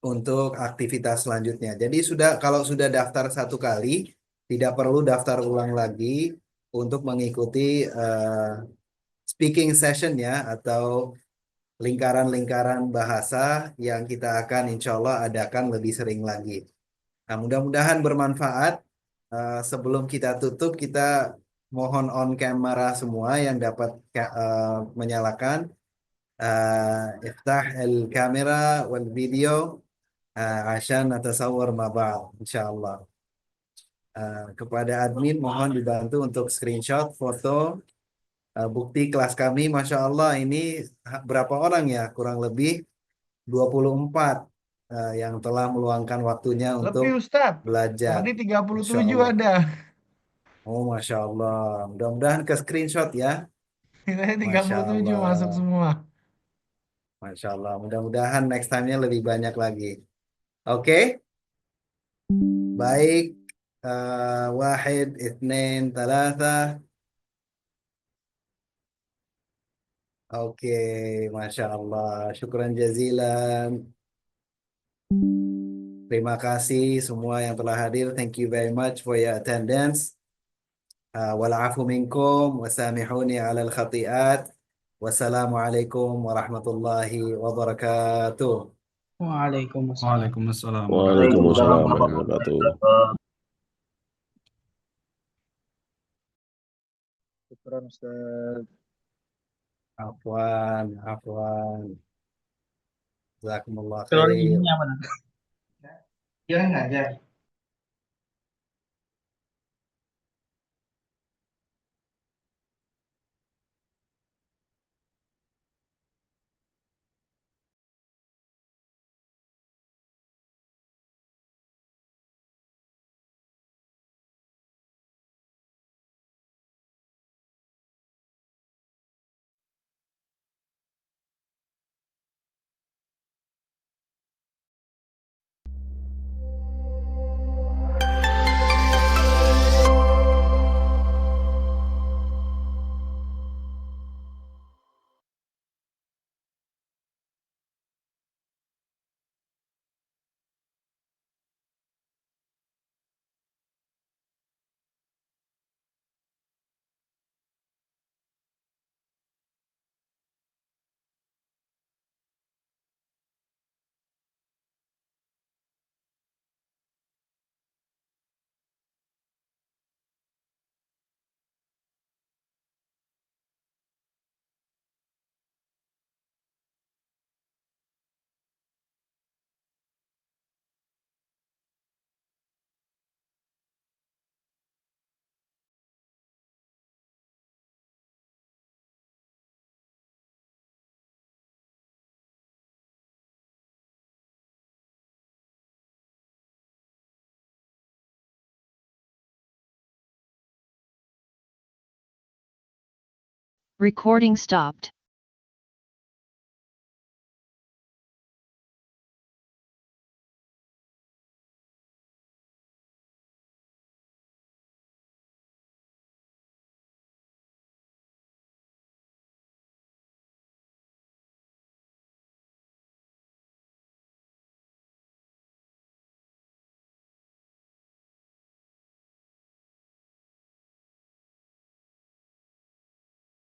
untuk aktivitas selanjutnya. Jadi kalau sudah daftar satu kali, tidak perlu daftar ulang lagi untuk mengikuti speaking session ya, atau lingkaran-lingkaran bahasa yang kita akan insya Allah adakan lebih sering lagi. Nah, mudah-mudahan bermanfaat. Sebelum kita tutup, kita mohon on camera semua yang dapat menyalakan. Iftah al-kamera wal video عشان نتصور مع بعض إن شاء الله. Kepada admin mohon dibantu untuk screenshot foto bukti kelas kami. Masya Allah ini berapa orang ya? Kurang lebih 24 yang telah meluangkan waktunya untuk Lebih Ustadz. belajar. Tadi Masya 37 Allah. ada. Oh Masya Allah. Mudah-mudahan ke screenshot ya. Tadi Masya 37 masuk Allah. semua. Masya Allah. Mudah-mudahan next time-nya lebih banyak lagi. Oke? Baik. Wahid, ithnain, thalatha. Oke, Masya Allah. Syukran jazilan. Terima kasih semua yang telah hadir. Thank you very much for your attendance. Wal'afu minkum. Wasamihuni ala al-khati'at. Wassalamualaikum warahmatullahi wabarakatuh. Waalaikumsalam. Waalaikumsalam Waalaikumsalam warahmatullahi warahmatullahi wabarakatuh. wabarakatuh. Syukran Ustaz. Afwan, afwan. Jazakumullah Kalau khair. ini apa? Kira nggak aja. Recording stopped.